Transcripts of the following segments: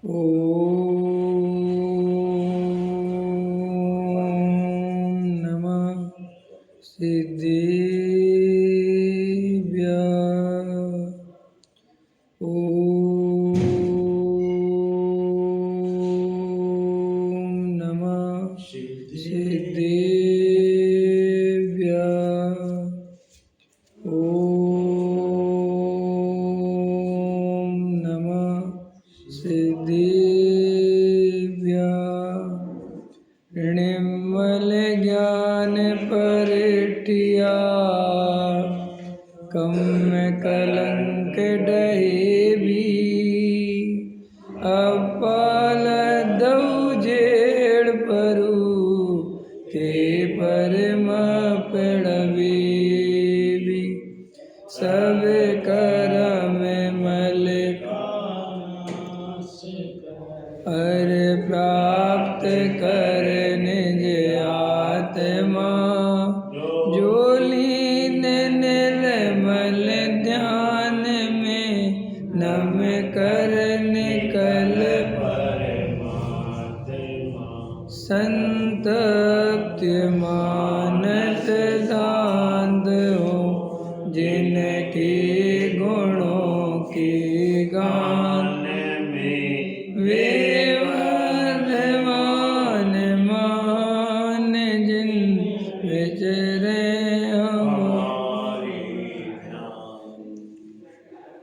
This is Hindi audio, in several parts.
ॐ नमः सिद्धेभ्यः। ॐ नमः सिद्धेभ्यः। ॐ नमः सिद्धेभ्यः। निर्मल ज्ञान परिटिया कम कलंक डहे भी। अपाल दऊ जेड़ परू ते परम पड़वे भी। सब करम मल अर प्राप्त कर निज आत्मा। जो लीन निर्मल ध्यान में नम कर निकल संतप्त मानत दांत हो। जिनके गुणों के गान वे वर्धमान मान जिन विचरे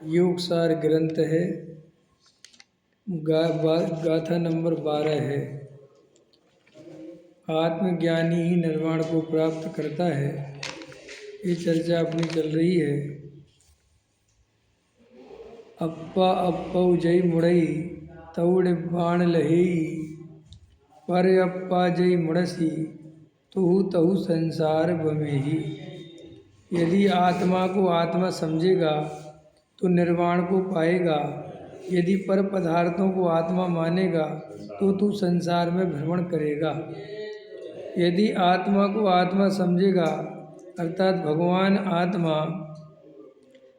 योगसार ग्रंथ है। गाथा नंबर 12 है। आत्मज्ञानी ही निर्वाण को प्राप्त करता है। ये चर्चा अपनी चल रही है। अप्पा अप्पौ जय मुड़ई तौड़ बाण लहेई। पर अप्पा जय मुड़सी तुहु तहु संसार बमेही। यदि आत्मा को आत्मा समझेगा तो निर्वाण को पाएगा। यदि पर पदार्थों को आत्मा मानेगा तो तू संसार में भ्रमण करेगा। यदि आत्मा को आत्मा समझेगा अर्थात भगवान आत्मा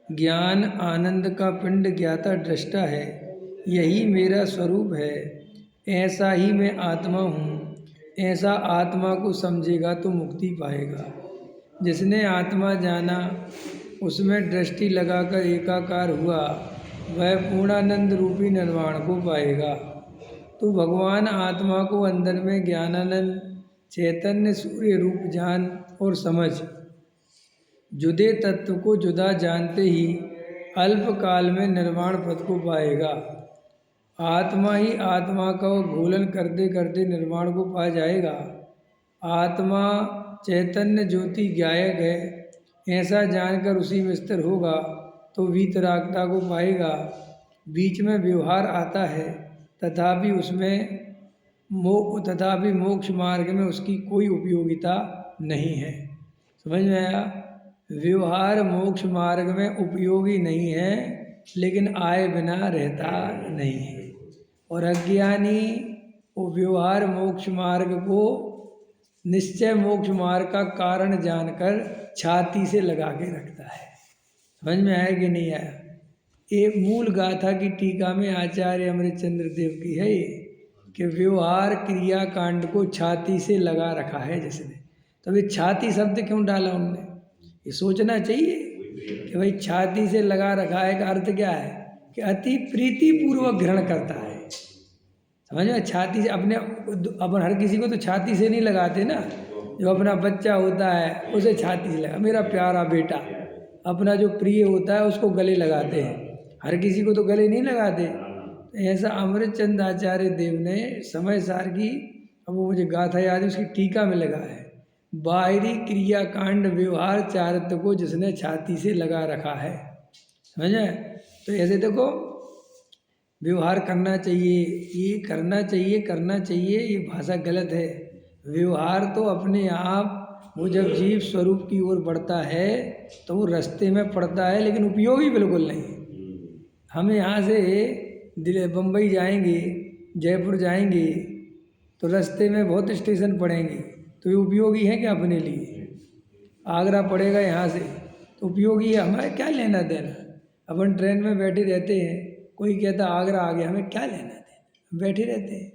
ज्ञान आनंद का पिंड ज्ञाता दृष्टा है, यही मेरा स्वरूप है, ऐसा ही मैं आत्मा हूँ, ऐसा आत्मा को समझेगा तो मुक्ति पाएगा। जिसने आत्मा जाना उसमें दृष्टि लगाकर एकाकार हुआ वह पूर्णानंद रूपी निर्वाण को पाएगा। तो भगवान आत्मा को अंदर में ज्ञानानंद चैतन्य सूर्य रूप जान और समझ। जुदे तत्व को जुदा जानते ही अल्प काल में निर्वाण पद को पाएगा। आत्मा ही आत्मा का घोलन करते करते निर्वाण को पा जाएगा। आत्मा चैतन्य ज्योति गायक है, ऐसा जानकर उसी में स्थिर होगा तो वीतरागता को पाएगा। बीच में व्यवहार आता है तथापि मोक्ष मार्ग में उसकी कोई उपयोगिता नहीं है। समझ में आया? व्यवहार मोक्ष मार्ग में उपयोगी नहीं है लेकिन आए बिना रहता नहीं है। और अज्ञानी वो व्यवहार मोक्ष मार्ग को निश्चय मोक्ष मार्ग का कारण जानकर छाती से लगा के रखता है। समझ में आया कि नहीं आया? एक मूल गाथा की टीका में आचार्य अमृतचंद्र देव की है ये कि व्यवहार क्रिया कांड को छाती से लगा रखा है जिसने। तो ये छाती शब्द क्यों डाला उनने? ये सोचना चाहिए कि भाई छाती से लगा रखा है का अर्थ क्या है कि अति प्रीति पूर्वक ग्रहण करता है। समझ में? छाती से अपन हर किसी को तो छाती से नहीं लगाते ना। जो अपना बच्चा होता है उसे छाती से लगा, मेरा प्यारा बेटा। अपना जो प्रिय होता है उसको गले लगाते हैं, हर किसी को तो गले नहीं लगाते। ऐसा अमृतचंद आचार्य देव ने समय सार की, अब वो मुझे गाथा याद है, उसकी टीका में लगा है, बाहरी क्रिया कांड व्यवहार चारित्र को जिसने छाती से लगा रखा है। समझे? तो ऐसे देखो व्यवहार करना चाहिए, ये करना चाहिए, ये भाषा गलत है। व्यवहार तो अपने आप वो जब जीव स्वरूप की ओर बढ़ता है तो वो रास्ते में पड़ता है लेकिन उपयोगी बिल्कुल नहीं। हम यहाँ से दिल्ली बम्बई जाएंगे, जयपुर जाएंगे तो रास्ते में बहुत स्टेशन पड़ेंगे, तो ये उपयोगी है क्या अपने लिए? आगरा पड़ेगा यहाँ से तो उपयोगी है, हमें क्या लेना देना। अपन ट्रेन में बैठे रहते हैं, कोई कहता आगरा आ गया, हमें क्या लेना देना। बैठे रहते हैं।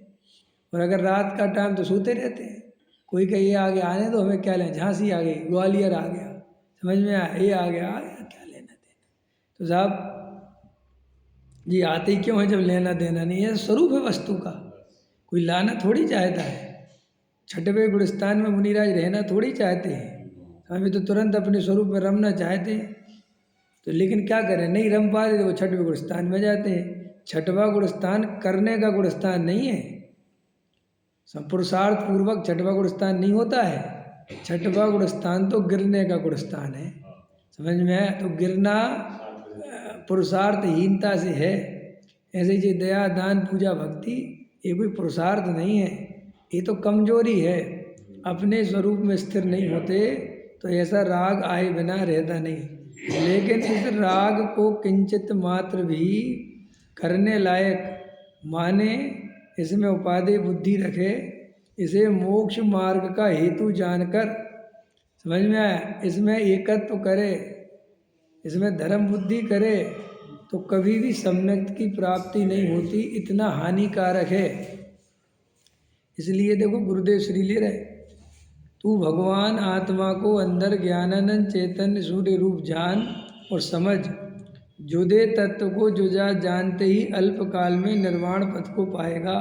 और अगर रात का टाइम तो सोते रहते हैं। कोई कहे ये आगे आने दो, हमें क्या लेना, झांसी आ गई, ग्वालियर आ गया, समझ में आया, ये आ गया, क्या लेना देना। तो साहब जी आते ही क्यों है जब लेना देना नहीं है। स्वरूप है वस्तु का, कोई लाना थोड़ी चाहता है। छठवें गुलिस्तान में मुनिराज रहना थोड़ी चाहते हैं, हमें तो तुरंत अपने स्वरूप में रमना चाहते हैं। तो लेकिन क्या करें, नहीं रम पा रहे तो वो छठवें गुलिस्तान में जाते हैं। छठवां गुलिस्तान करने का गुलिस्तान नहीं है, पुरुषार्थ पूर्वक छठवां गुलिस्तान नहीं होता है। छठवां गुलिस्तान तो गिरने का गुलिस्तान है, समझ में आया। तो गिरना पुरुषार्थहीनता से है। ऐसे ही दया दान पूजा भक्ति ये कोई पुरुषार्थ नहीं है, ये तो कमजोरी है। अपने स्वरूप में स्थिर नहीं होते तो ऐसा राग आए बिना रहता नहीं। लेकिन इस राग को किंचित मात्र भी करने लायक माने, इसमें उपादेय बुद्धि रखे, इसे मोक्ष मार्ग का हेतु जानकर, समझ में आया, इसमें एकत्व करे, इसमें धर्म बुद्धि करे तो कभी भी सम्यक की प्राप्ति नहीं होती। इतना हानिकारक है। इसलिए देखो गुरुदेव श्री ले रहे, तू भगवान आत्मा को अंदर ज्ञानानंद चैतन्य सूर्य रूप जान और समझ। जुदे तत्व को जुजा जानते ही अल्प काल में निर्वाण पथ को पाएगा।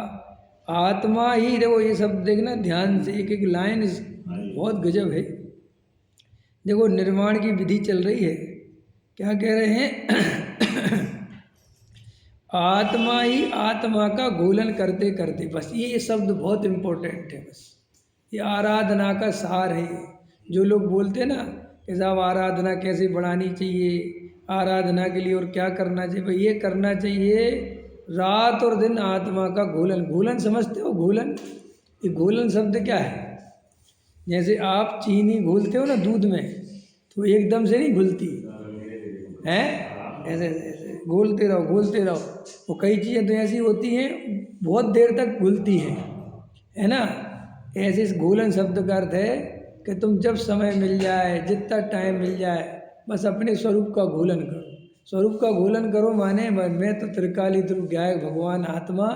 आत्मा ही, देखो ये सब देखना ध्यान से, एक एक लाइन बहुत गजब है। देखो निर्वाण की विधि चल रही है, क्या कह रहे हैं आत्मा ही आत्मा का घोलन करते करते, बस ये शब्द बहुत इम्पोर्टेंट है। बस ये आराधना का सार है। जो लोग बोलते हैं ना कि साहब आराधना कैसे बढ़ानी चाहिए, आराधना के लिए और क्या करना चाहिए, भाई ये करना चाहिए रात और दिन आत्मा का घोलन। घोलन समझते हो, घोलन, ये घोलन शब्द क्या है। जैसे आप चीनी घोलते हो ना दूध में, तो एकदम से नहीं घुलती है, ऐसे ऐसे घोलते रहो घोलते रहो। वो कई चीज़ें तो ऐसी होती हैं बहुत देर तक घुलती हैं, है ना। ऐसे इस घोलन शब्द का अर्थ है कि तुम जब समय मिल जाए, जितना टाइम मिल जाए, बस अपने स्वरूप का घोलन करो। स्वरूप का घोलन करो माने मैं तो त्रिकाली ध्रुव ज्ञायक भगवान आत्मा,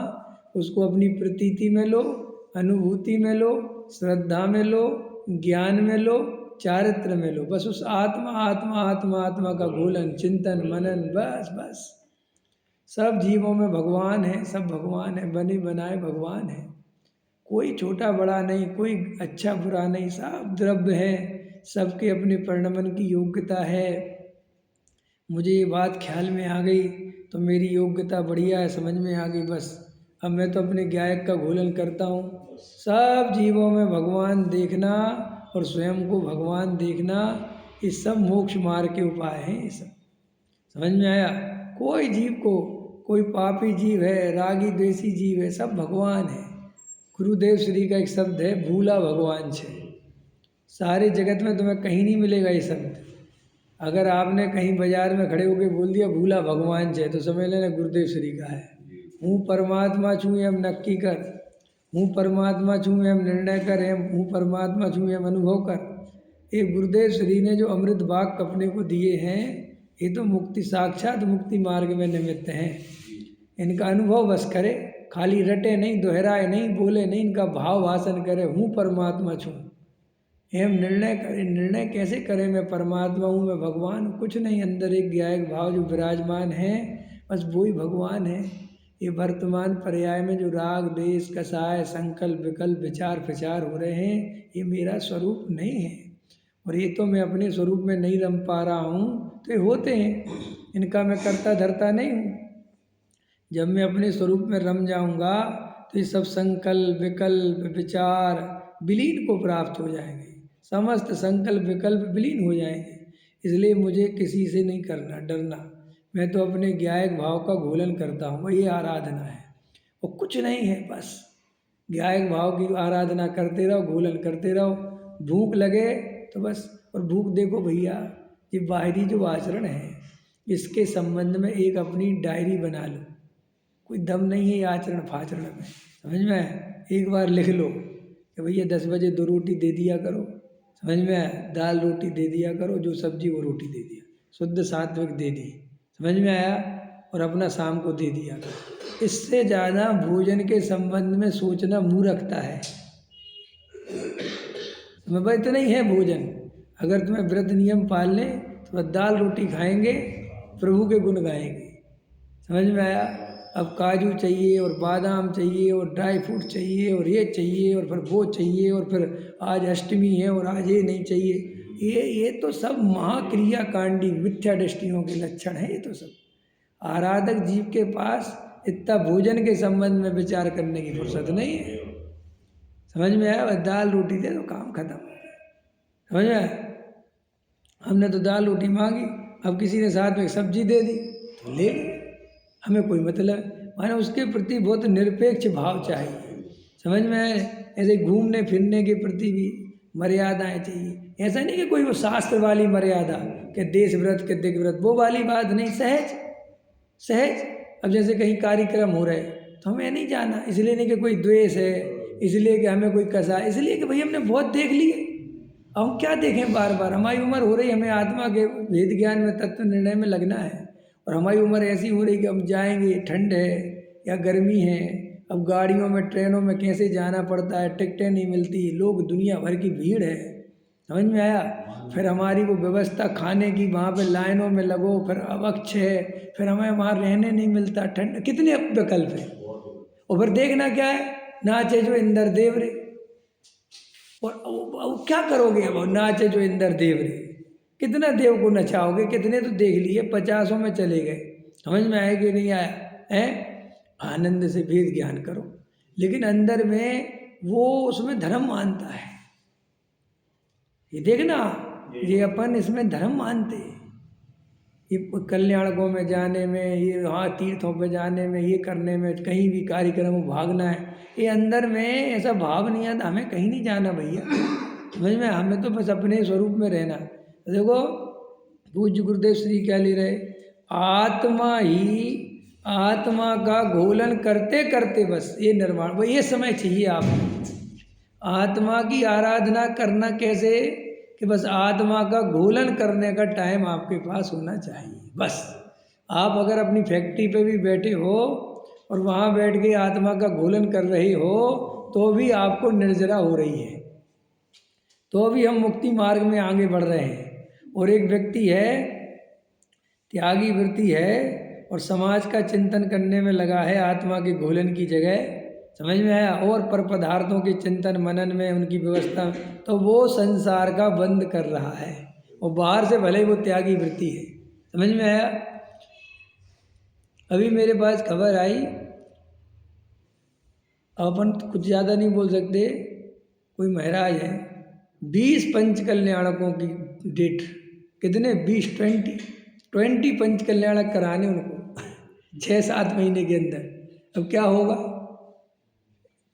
उसको अपनी प्रतीति में लो, अनुभूति में लो, श्रद्धा में लो, ज्ञान में लो, चारित्र में लो। बस उस आत्मा आत्मा आत्मा आत्मा का घोलन, चिंतन मनन, बस बस। सब जीवों में भगवान है, सब भगवान है, बने बनाए भगवान है। कोई छोटा बड़ा नहीं, कोई अच्छा बुरा नहीं, सब द्रव्य है, सबके अपने परिणमन की योग्यता है। मुझे ये बात ख्याल में आ गई तो मेरी योग्यता बढ़िया है, समझ में आ गई, बस अब मैं तो अपने गायक का घोलन करता हूँ। सब जीवों में भगवान देखना और स्वयं को भगवान देखना, ये सब मोक्ष मार्ग के उपाय हैं। ये सब समझ में आया। कोई जीव को, कोई पापी जीव है, रागी द्वेषी जीव है, सब भगवान है। गुरुदेव श्री का एक शब्द है, भूला भगवान छे। सारे जगत में तुम्हें कहीं नहीं मिलेगा ये शब्द। अगर आपने कहीं बाजार में खड़े होकर बोल दिया भूला भगवान छे, तो समझ लेना गुरुदेव श्री का है। हूँ परमात्मा छूँ एम नक्की कर, हूँ परमात्मा छूँ एम निर्णय कर, एम हूँ परमात्मा छूँ एम अनुभव कर। ये गुरुदेव श्री ने जो अमृत वाक्य अपने को दिए हैं, ये तो मुक्ति, साक्षात मुक्ति मार्ग में निमित्त हैं। इनका अनुभव बस करे, खाली रटे नहीं, दोहराए नहीं, बोले नहीं, इनका भाव भाषण करे। हूँ परमात्मा छूँ एम निर्णय करे। निर्णय कैसे करे मैं परमात्मा हूँ, मैं भगवान हूँ, कुछ नहीं, अंदर एक ज्ञायक भाव जो विराजमान है, बस वो ही भगवान है। ये वर्तमान पर्याय में जो राग देश कसाय संकल्प विकल्प विचार प्रचार हो रहे हैं, ये मेरा स्वरूप नहीं है। और ये तो मैं अपने स्वरूप में नहीं रम पा रहा हूँ, तो ये होते हैं, इनका मैं करता धरता नहीं हूँ। जब मैं अपने स्वरूप में रम जाऊँगा तो ये सब संकल्प विकल्प विचार विलीन को प्राप्त हो जाएंगे। समस्त संकल्प विकल्प विलीन हो जाएंगे। इसलिए मुझे किसी से नहीं करना, डरना। मैं तो अपने ज्ञायक भाव का घोलन करता हूँ, वही आराधना है और कुछ नहीं है। बस ज्ञायक भाव की आराधना करते रहो, घोलन करते रहो। भूख लगे तो बस, और भूख देखो भैया, ये बाहरी जो आचरण है, इसके संबंध में एक अपनी डायरी बना लो। कोई दम नहीं है आचरण फाचरण में, समझ में आया। एक बार लिख लो कि भैया 10 बजे 2 रोटी दे दिया करो, समझ में आया। दाल रोटी दे दिया करो, जो सब्जी वो रोटी दे दिया, शुद्ध सात्विक दे दी, समझ में आया। और अपना शाम को दे दिया करो। इससे ज़्यादा भोजन के संबंध में सोचना मूर्खता है। तुम्हें भाई तो नहीं है भोजन, अगर तुम्हें व्रत नियम पाल लें तो बस दाल रोटी खाएंगे, प्रभु के गुण गाएंगे। समझ में आया? अब काजू चाहिए और बादाम चाहिए और ड्राई फ्रूट चाहिए और ये चाहिए और फिर वो चाहिए और फिर आज अष्टमी है और आज ये नहीं चाहिए। ये तो सब महाक्रिया कांडी मिथ्या दृष्टियों के लक्षण है। ये तो सब आराधक जीव के पास इतना भोजन के संबंध में विचार करने की फुर्सत नहीं है। समझ में आया? बस दाल रोटी दे तो काम खत्म हो गया। समझ में आया? हमने तो दाल रोटी मांगी, अब किसी ने साथ में सब्जी दे दी तो ले ली, हमें कोई मतलब। माने उसके प्रति बहुत निरपेक्ष भाव चाहिए। समझ में आए? ऐसे घूमने फिरने के प्रति भी मर्यादाएं चाहिए। ऐसा नहीं कि कोई वो शास्त्र वाली मर्यादा कि देश व्रत के दिग व्रत, वो वाली बात नहीं। सहज सहज। अब जैसे कहीं कार्यक्रम हो रहे तो हमें नहीं जाना, इसलिए नहीं कि कोई द्वेष है, इसलिए कि हमें कोई कसा, इसलिए कि भाई हमने बहुत देख लिए, अब हम क्या देखें बार बार। हमारी उम्र हो रही, हमें आत्मा के भेद ज्ञान में, तत्व निर्णय में लगना है। और हमारी उम्र ऐसी हो रही कि हम जाएंगे, ठंड है या गर्मी है, अब गाड़ियों में ट्रेनों में कैसे जाना पड़ता है, टिकटें नहीं मिलती, लोग दुनिया भर की भीड़ है। समझ में आया? फिर हमारी वो व्यवस्था खाने की, वहाँ पे लाइनों में लगो, फिर अवक्ष है, फिर हमें वहाँ रहने नहीं मिलता, ठंड, कितने विकल्प है। और फिर देखना क्या है, नाचे जो इंद्र देव रे। और क्या करोगे अब, नाचे जो इंद्र देव रे, कितना देव को नचाओगे? कितने तो देख लिए, 50 में चले गए। समझ में आया कि नहीं आया है? आनंद से भेद ज्ञान करो, लेकिन अंदर में वो उसमें धर्म मानता है। ये देखना, ये अपन इसमें धर्म मानते हैं। ये कल्याणकों में जाने में, ये वहाँ तीर्थों पे जाने में, ये करने में, कहीं भी कार्यक्रम में भागना है, ये अंदर में ऐसा भाव नहीं आता हमें कहीं नहीं जाना भैया। समझ में? हमें तो बस अपने स्वरूप में रहना। देखो पूज्य गुरुदेव श्री क्या ले रहे, आत्मा ही आत्मा का घोलन करते करते बस ये निर्माण, वो ये समय चाहिए आपको। आत्मा की आराधना करना कैसे, कि बस आत्मा का घोलन करने का टाइम आपके पास होना चाहिए। बस आप अगर अपनी फैक्ट्री पे भी बैठे हो और वहाँ बैठ के आत्मा का घोलन कर रहे हो तो भी आपको निर्जरा हो रही है, तो भी हम मुक्ति मार्ग में आगे बढ़ रहे हैं। और एक व्यक्ति है, त्यागी वृत्ति है और समाज का चिंतन करने में लगा है आत्मा के घोलन की जगह। समझ में आया? और पर पदार्थों के चिंतन मनन में, उनकी व्यवस्था, तो वो संसार का बंद कर रहा है। और बाहर से भले ही वो त्यागी वृत्ति है। समझ में आया? अभी मेरे पास खबर आई, अपन कुछ ज़्यादा नहीं बोल सकते, कोई महाराज है, 20 पंच कल्याणकों की डेट, कितने 20 पंच कल्याणक कराने उनको 6-7 महीने के अंदर। अब क्या होगा,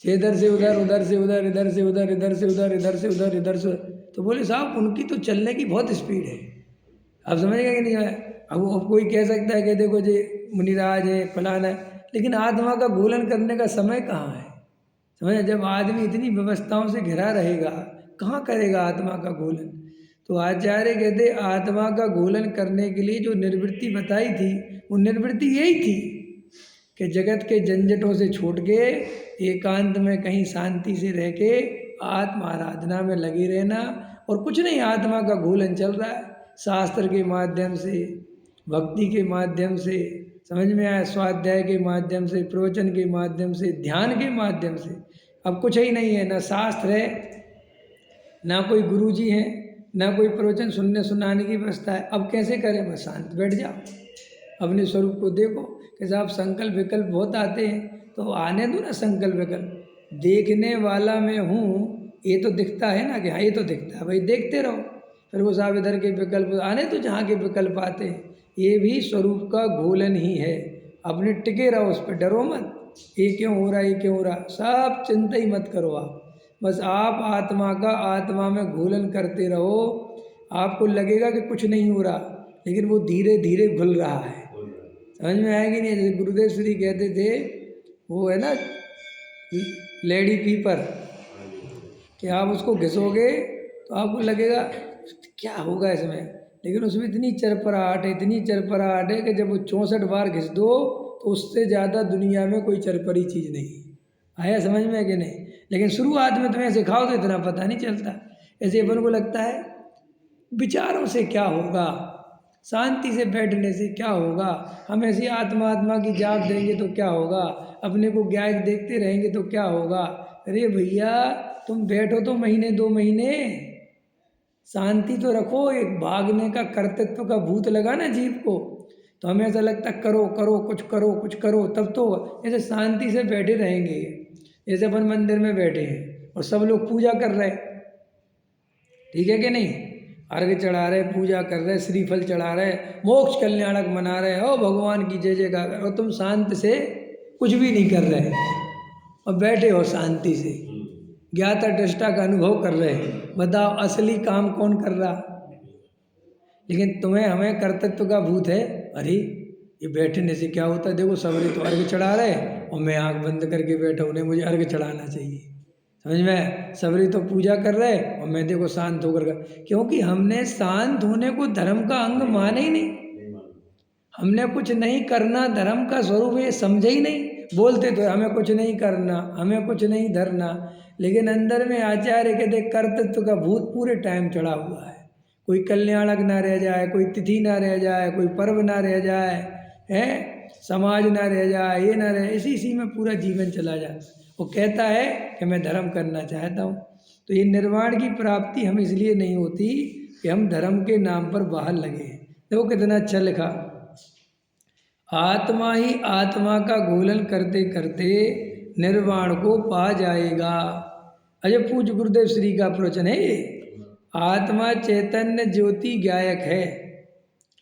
इधर से उधर, उधर से उधर, इधर से उधर, इधर से उधर, इधर से उधर, इधर से। तो बोले साहब उनकी तो चलने की बहुत स्पीड है। आप समझेगा कि नहीं है? अब कोई कह सकता है कि देखो जी मुनिराज है, फलाना है, लेकिन आत्मा का घोलन करने का समय कहाँ है? समझ, जब आदमी इतनी व्यवस्थाओं से घिरा रहेगा कहाँ करेगा आत्मा का घोलन। तो आचार्य कहते आत्मा का घोलन करने के लिए जो निर्वृत्ति बताई थी, वो निर्वृत्ति यही थी कि जगत के झंझटों से छूट के एकांत में कहीं शांति से रह के आत्म आराधना में लगे रहना। और कुछ नहीं, आत्मा का घोलन चल रहा है शास्त्र के माध्यम से, भक्ति के माध्यम से, समझ में आया, स्वाध्याय के माध्यम से, प्रवचन के माध्यम से, ध्यान के माध्यम से। अब कुछ ही नहीं है, ना शास्त्र है, ना कोई गुरुजी है, ना कोई प्रवचन सुनने सुनाने की व्यवस्था है। अब कैसे करें? बस शांत बैठ जाओ, अपने स्वरूप को देखो कि साहब संकल्प विकल्प बहुत आते हैं, तो आने दो ना संकल्प विकल्प। देखने वाला मैं हूँ, ये तो दिखता है ना कि हाँ ये तो दिखता है, भाई देखते रहो। फिर वो साहब इधर के विकल्प आने तो, जहाँ के विकल्प आते हैं, ये भी स्वरूप का घोलन ही है। अपने टिके रहो उस पर, डरो मत, ये क्यों हो रहा है, ये क्यों हो रहा, सब चिंता ही मत करो आप। बस आप आत्मा का आत्मा में घोलन करते रहो। आपको लगेगा कि कुछ नहीं हो रहा, लेकिन वो धीरे धीरे घुल रहा है। समझ में आएगी नहीं? जैसे गुरुदेव श्री कहते थे, वो है ना लेडी पीपर, कि आप उसको घिसोगे तो आपको लगेगा क्या होगा इसमें, लेकिन उसमें इतनी चरपराहट है, इतनी चरपराहट है कि जब वो 64 बार घिस दो तो उससे ज़्यादा दुनिया में कोई चरपरी चीज़ नहीं। आया समझ में कि नहीं? लेकिन शुरुआत में तुम्हें सिखाओ तो इतना पता नहीं चलता। ऐसे अपन को लगता है विचारों से क्या होगा, शांति से बैठने से क्या होगा, हम ऐसी आत्मा आत्मा की जाप देंगे तो क्या होगा, अपने को ज्ञान देखते रहेंगे तो क्या होगा। अरे भैया तुम बैठो तो महीने 2 महीने, शांति तो रखो। एक भागने का कर्तृत्व का भूत लगा ना जीव को, तो हमें ऐसा लगता करो करो कुछ करो कुछ करो, तब तो ऐसे शांति से बैठे रहेंगे। जैसे अपन मंदिर में बैठे हैं और सब लोग पूजा कर रहे हैं, ठीक है कि नहीं, अर्घ चढ़ा रहे, पूजा कर रहे, श्रीफल चढ़ा रहे, मोक्ष कल्याणक मना रहे, ओ भगवान की जय जयकार, और तुम शांत से कुछ भी नहीं कर रहे और बैठे हो शांति से, ज्ञाता दृष्टा का अनुभव कर रहे। बताओ असली काम कौन कर रहा? लेकिन तुम्हें हमें कर्तृत्व का भूत है। अरे ये बैठने से क्या होता है, देखो सबरे तो अर्घ चढ़ा रहे और मैं आंख बंद करके बैठा, उन्हें मुझे अर्घ चढ़ाना चाहिए। समझ में? सबरी तो पूजा कर रहे और मैं देखो शांत होकर क्योंकि हमने शांत होने को धर्म का अंग माने ही नहीं। हमने कुछ नहीं करना धर्म का स्वरूप ये समझे ही नहीं। बोलते तो हमें कुछ नहीं करना, हमें कुछ नहीं धरना, लेकिन अंदर में आचार्य के देख कर्तृत्व का भूत पूरे टाइम चढ़ा हुआ है। कोई कल्याणक ना रह जाए, कोई तिथि ना रह जाए, कोई पर्व ना रह जाए, है समाज ना रह जाए, ये ना रहे, इसी में पूरा जीवन चला जाए। वो कहता है कि मैं धर्म करना चाहता हूँ। तो ये निर्वाण की प्राप्ति हम इसलिए नहीं होती कि हम धर्म के नाम पर बाहर लगे। देखो कितना अच्छा लिखा, आत्मा ही आत्मा का गोलन करते करते निर्वाण को पा जाएगा। अजय पूज्य गुरुदेव श्री का प्रवचन है ये। आत्मा चैतन्य ज्योति गायक है,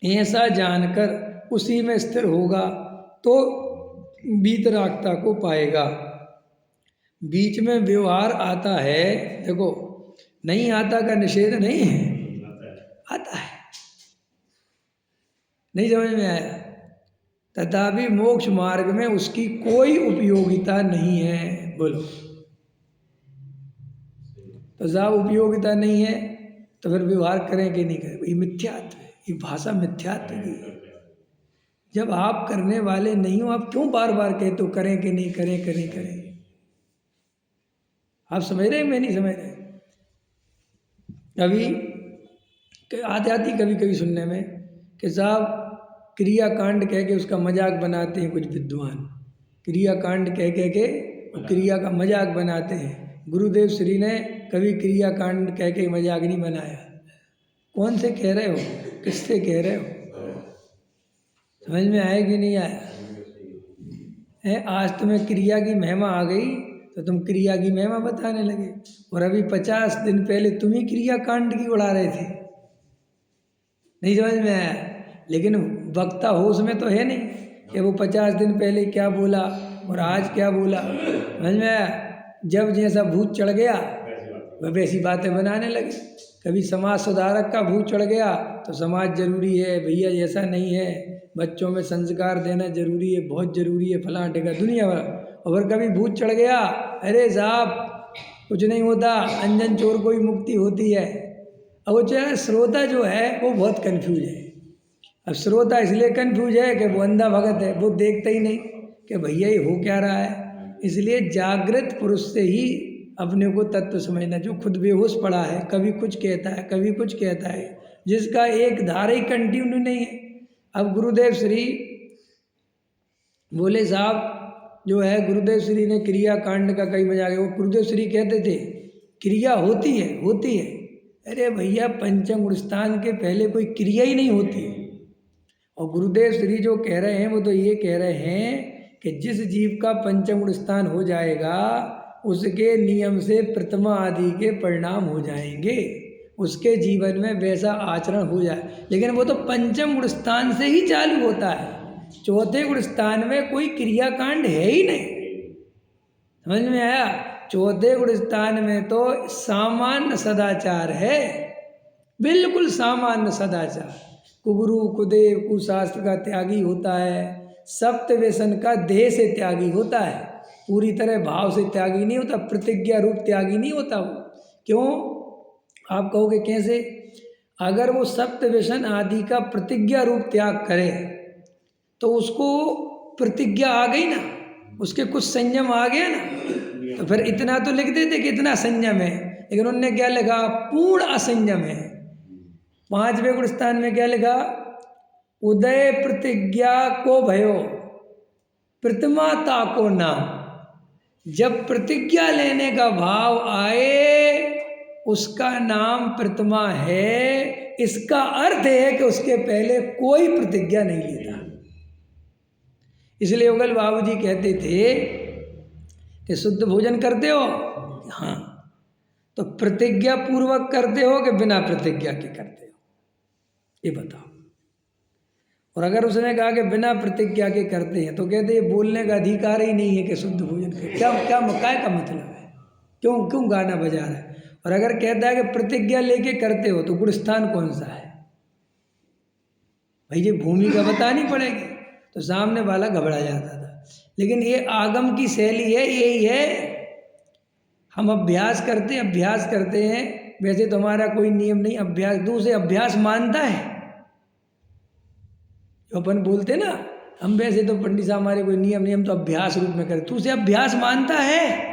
ऐसा जानकर उसी में स्थिर होगा तो वीतरागता को पाएगा। बीच में व्यवहार आता है, देखो नहीं आता का निषेध नहीं है, आता है, नहीं समझ में आया, तथापि मोक्ष मार्ग में उसकी कोई उपयोगिता नहीं है। बोलो तो जब उपयोगिता नहीं है तो फिर व्यवहार करें कि नहीं करें? ये मिथ्यात्व है, ये भाषा मिथ्यात्व की है। जब आप करने वाले नहीं हो, आप क्यों बार बार कहते हो करें कि नहीं करें, करें करें? आप समझ रहे हैं? मैं नहीं समझ रहे। अभी आते आती कभी कभी सुनने में कि साहब क्रियाकांड कह के उसका मजाक बनाते हैं कुछ विद्वान, क्रियाकांड कह के क्रिया का मजाक बनाते हैं। गुरुदेव श्री ने कभी क्रियाकांड कह के मजाक नहीं बनाया। कौन से कह रहे हो, किससे कह रहे हो? समझ में आया कि नहीं आया है? आज तुम्हें क्रिया की महिमा आ गई तो तुम क्रिया की महिमा बताने लगे, और अभी 50 दिन पहले तुम ही क्रिया कांड की उड़ा रहे थे। नहीं समझ में आया? लेकिन वक्ता होश में तो है नहीं कि वो 50 दिन पहले क्या बोला और आज क्या बोला। समझ में आया? जब जैसा भूत चढ़ गया वह वैसी बातें बनाने लगे। कभी समाज सुधारक का भूत चढ़ गया तो समाज जरूरी है भैया, ऐसा नहीं है, बच्चों में संस्कार देना जरूरी है, बहुत जरूरी है, फलां टेका दुनिया भर। और कभी भूत चढ़ गया, अरे साहब कुछ नहीं होता, अंजन चोर को ही मुक्ति होती है। अब वो चाहे श्रोता जो है वो बहुत कंफ्यूज है। अब श्रोता इसलिए कंफ्यूज है कि वो अंधा भगत है, वो देखता ही नहीं कि भैया ये हो क्या रहा है। इसलिए जागृत पुरुष से ही अपने को तत्व समझना। जो खुद बेहोश पड़ा है, कभी कुछ कहता है कभी कुछ कहता है, जिसका एक धारा ही कंटिन्यू नहीं है। अब गुरुदेव श्री बोले साहब जो है, गुरुदेव श्री ने क्रिया कांड का कई मजाक, वो गुरुदेव श्री कहते थे क्रिया होती है होती है। अरे भैया पंचम गुण स्थान के पहले कोई क्रिया ही नहीं होती। और गुरुदेव श्री जो कह रहे हैं वो तो ये कह रहे हैं कि जिस जीव का पंचम गुण स्थान हो जाएगा उसके नियम से प्रथमा आदि के परिणाम हो जाएंगे, उसके जीवन में वैसा आचरण हो जाए। लेकिन वो तो पंचम गुण स्थान से ही चालू होता है, चौथे गुण स्थान में कोई क्रियाकांड है ही नहीं। समझ में आया? चौथे गुण स्थान में तो सामान्य सदाचार है, बिल्कुल सामान्य सदाचार। कुगुरु कुदेव कुशास्त्र का त्यागी होता है, सप्त व्यसन का देह से त्यागी होता है, पूरी तरह भाव से त्यागी नहीं होता, प्रतिज्ञा रूप त्यागी नहीं होता वो। क्यों? आप कहोगे कैसे? अगर वो सप्त व्यसन आदि का प्रतिज्ञा रूप त्याग करे तो उसको प्रतिज्ञा आ गई ना, उसके कुछ संयम आ गया ना, तो फिर इतना तो लिख देते कि इतना संयम है, लेकिन उन्होंने क्या लिखा, पूर्ण असंयम है। 5वें गुण स्थान में क्या लिखा, उदय प्रतिज्ञा को भयो प्रतिमा ताको नाम। जब प्रतिज्ञा लेने का भाव आए उसका नाम प्रतिमा है। इसका अर्थ है कि उसके पहले कोई प्रतिज्ञा नहीं लेता। इसलिए युगल बाबूजी कहते थे कि शुद्ध भोजन करते हो, हाँ, तो प्रतिज्ञा पूर्वक करते हो कि बिना प्रतिज्ञा के करते हो, ये बताओ। और अगर उसने कहा कि बिना प्रतिज्ञा के करते हैं तो कहते ये बोलने का अधिकार ही नहीं है कि शुद्ध भोजन कर, क्या क्या काय का मतलब है, क्यों गाना बजा रहा है। और अगर कहता है कि प्रतिज्ञा लेके करते हो तो गुण स्थान कौन सा है भाई, ये भूमिका बतानी पड़ेगी। तो सामने वाला घबरा जाता था। लेकिन ये आगम की शैली है, यही है, हम अभ्यास करते हैं। वैसे तो हमारा कोई नियम नहीं, अभ्यास दूसरे अभ्यास मानता है। जो अपन बोलते ना, हम वैसे तो पंडित साहब हमारे कोई नियम नहीं, हम तो अभ्यास रूप में करते, दूसरे अभ्यास मानता है।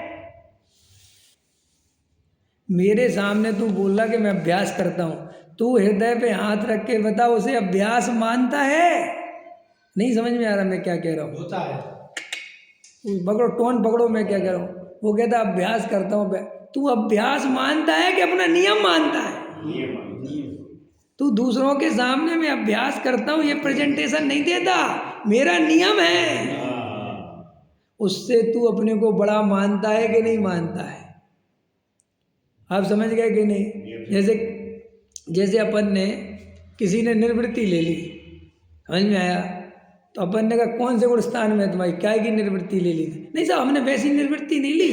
मेरे सामने तू बोल रहा कि मैं अभ्यास करता हूँ, तू हृदय पे हाथ रख के बता, उसे अभ्यास मानता है? नहीं समझ में आ रहा मैं क्या कह रहा हूँ? होता है। पकड़ो, टोन पकड़ो, मैं क्या कह रहा हूँ। वो कहता अभ्यास करता हूँ, तू अभ्यास मानता है कि अपना नियम मानता है? तू दूसरों के सामने मैं अभ्यास करता हूँ ये प्रेजेंटेशन नहीं देता, मेरा नियम है। उससे तू अपने को बड़ा मानता है कि नहीं मानता है? आप समझ गए कि नहीं? जैसे अपन ने, किसी ने निर्वृत्ति ले ली, समझ में आया, तो अपन ने कहा कौन से गुण स्थान में तुम्हारी क्या की निर्वृत्ति ले ली? नहीं साहब, हमने वैसी निर्वृत्ति नहीं ली।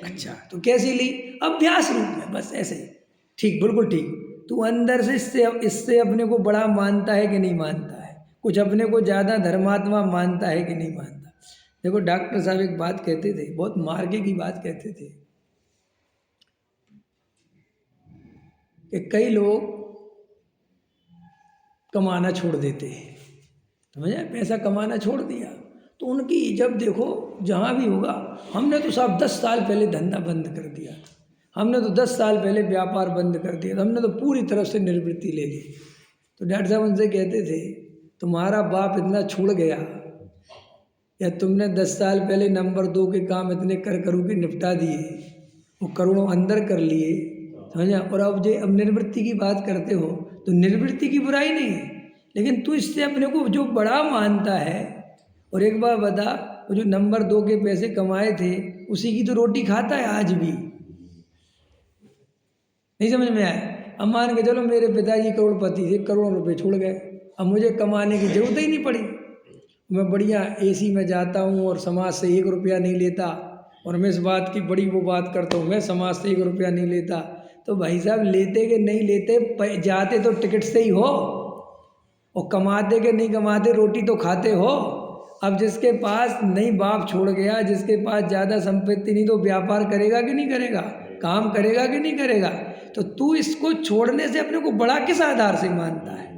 अच्छा, तो कैसी ली? अभ्यास रूप में, बस ऐसे ही। ठीक, बिल्कुल ठीक। तू अंदर से इससे अपने को बड़ा मानता है कि नहीं मानता है? कुछ अपने को ज़्यादा धर्मात्मा मानता है कि नहीं मानता? देखो, डॉक्टर साहब एक बात कहते थे, बहुत मार्गे की बात कहते थे, कि कई लोग कमाना छोड़ देते हैं, समझे, पैसा कमाना छोड़ दिया, तो उनकी जब देखो जहाँ भी होगा, हमने तो साहब 10 साल पहले धंधा बंद कर दिया, हमने तो 10 साल पहले व्यापार बंद कर दिया, हमने तो पूरी तरफ से निर्वृत्ति ले ली। तो डॉक्टर साहब उनसे कहते थे, तुम्हारा बाप इतना छोड़ गया, या तुमने 10 साल पहले नंबर 2 के काम इतने करू के निपटा दिए, वो करोड़ों अंदर कर लिए, समझा, और अब निर्वृत्ति की बात करते हो, तो निर्वृत्ति की बुराई नहीं है, लेकिन तू इससे अपने को जो बड़ा मानता है। और एक बार बता, वो जो नंबर 2 के पैसे कमाए थे, उसी की तो रोटी खाता है आज भी। नहीं समझ में आया? अब मान के चलो मेरे पिताजी करोड़पति थे, करोड़ों रुपए छोड़ गए, अब मुझे कमाने की जरूरत ही नहीं पड़ी, मैं बढ़िया एसी में जाता हूँ और समाज से 1 रुपया नहीं लेता, और मैं इस बात की बड़ी वो बात करता हूँ, मैं समाज से 1 रुपया नहीं लेता। तो भाई साहब, लेते कि नहीं लेते, जाते तो टिकट से ही हो, और कमाते कि नहीं कमाते, रोटी तो खाते हो। अब जिसके पास नहीं बाप छोड़ गया, जिसके पास ज़्यादा संपत्ति नहीं, तो व्यापार करेगा कि नहीं करेगा, काम करेगा कि नहीं करेगा? तो तू इसको छोड़ने से अपने को बड़ा किस आधार से मानता है?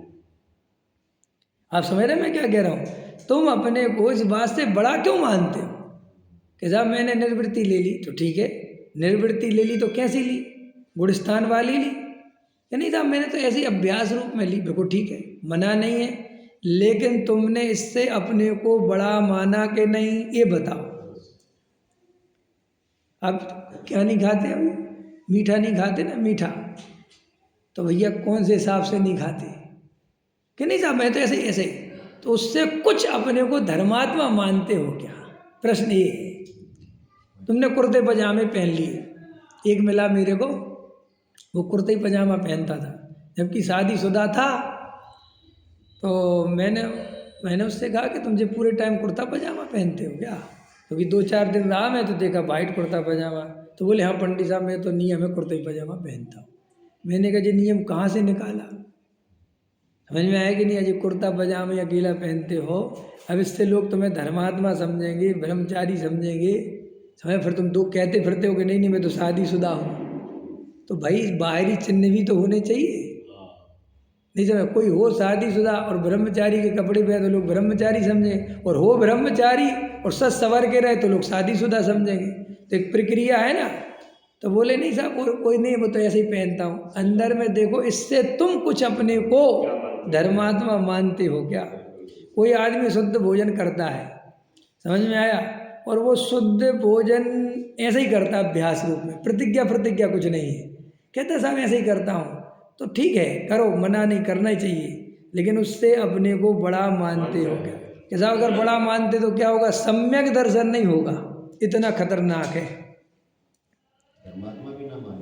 आप समझ रहे मैं क्या कह रहा हूँ? तुम अपने को इस बात से बड़ा क्यों मानते हो कि साहब मैंने निर्वृत्ति ले ली, तो ठीक है, निर्वृत्ति ले ली तो कैसी ली? गुण स्थान वाली ली, या नहीं साहब मैंने तो ऐसे ही अभ्यास रूप में ली, बिल्कुल ठीक है, मना नहीं है, लेकिन तुमने इससे अपने को बड़ा माना कि नहीं, ये बताओ। अब क्या नहीं खाते, अब मीठा नहीं खाते ना, मीठा, तो भैया कौन से हिसाब से नहीं खाते कि नहीं साहब मैं तो ऐसे ऐसे, तो उससे कुछ अपने को धर्मात्मा मानते हो क्या? प्रश्न ये है। तुमने कुर्ते पजामे पहन लिए, एक मिला मेरे को, वो कुर्ते पजामा पहनता था, जबकि शादीशुदा था, तो मैंने उससे कहा कि तुम जो पूरे टाइम कुर्ता पजामा पहनते हो क्या? क्योंकि 2-4 दिन रहा मैं, तो देखा वाइट कुर्ता पजामा, तो बोले हाँ पंडित साहब मैं तो नियम है कुर्ता पजामा पहनता हूँ। मैंने कहा ये नियम कहाँ से निकाला? समझ में आया कि नहीं? अजय कुर्ता पजामा अकेला पहनते हो, अब इससे लोग तुम्हें धर्मात्मा समझेंगे, ब्रह्मचारी समझेंगे, समझ, फिर तुम दो कहते फिरते हो कि नहीं मैं तो शादीशुदा हूँ। तो भाई बाहरी चिन्ह भी तो होने चाहिए, नहीं समझ, कोई हो शादीशुदा और ब्रह्मचारी के कपड़े पहने तो लोग ब्रह्मचारी समझे, और हो ब्रह्मचारी और सच सवर के रहे तो लोग शादीशुदा समझेंगे। तो एक प्रक्रिया है ना। तो बोले नहीं साहब कोई नहीं, वो तो ऐसे ही पहनता हूँ। अंदर में देखो, इससे तुम कुछ अपने को धर्मात्मा मानते हो क्या? कोई आदमी शुद्ध भोजन करता है, समझ में आया, और वो शुद्ध भोजन ऐसे ही करता है अभ्यास रूप में, प्रतिज्ञा कुछ नहीं है, कहता साहब ऐसे ही करता हूँ, तो ठीक है करो, मना नहीं करना ही चाहिए, लेकिन उससे अपने को बड़ा मानते हो क्या? कि साहब अगर बड़ा मानते तो क्या होगा? सम्यक दर्शन नहीं होगा, इतना खतरनाक है।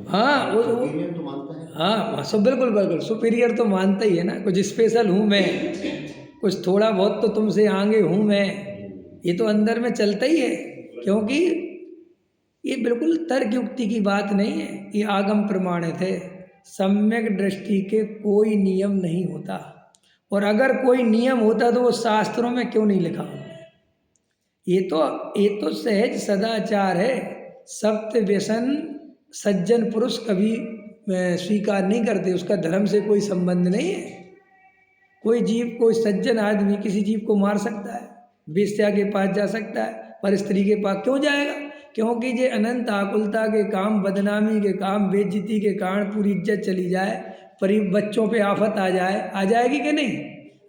हाँ वो तो मानता है। हाँ सब बिल्कुल सुपीरियर तो मानता ही है ना, कुछ स्पेशल हूँ मैं, कुछ थोड़ा बहुत तो तुमसे आगे हूँ मैं, ये तो अंदर में चलता ही है। क्योंकि ये बिल्कुल तर्क युक्ति की बात नहीं है, ये आगम प्रमाणित है। सम्यक दृष्टि के कोई नियम नहीं होता, और अगर कोई नियम होता तो वो शास्त्रों में क्यों नहीं लिखा? ये तो सहज सदाचार है। सत्य व्यसन सज्जन पुरुष कभी स्वीकार नहीं करते, उसका धर्म से कोई संबंध नहीं है। कोई जीव, कोई सज्जन आदमी किसी जीव को मार सकता है, वेश्या के पास जा सकता है, पर स्त्री के पास क्यों जाएगा? क्योंकि ये अनंत आकुलता के काम, बदनामी के काम, बेइज्जती के कारण पूरी इज्जत चली जाए, पर बच्चों पे आफत आ जाए, आ जाएगी कि नहीं?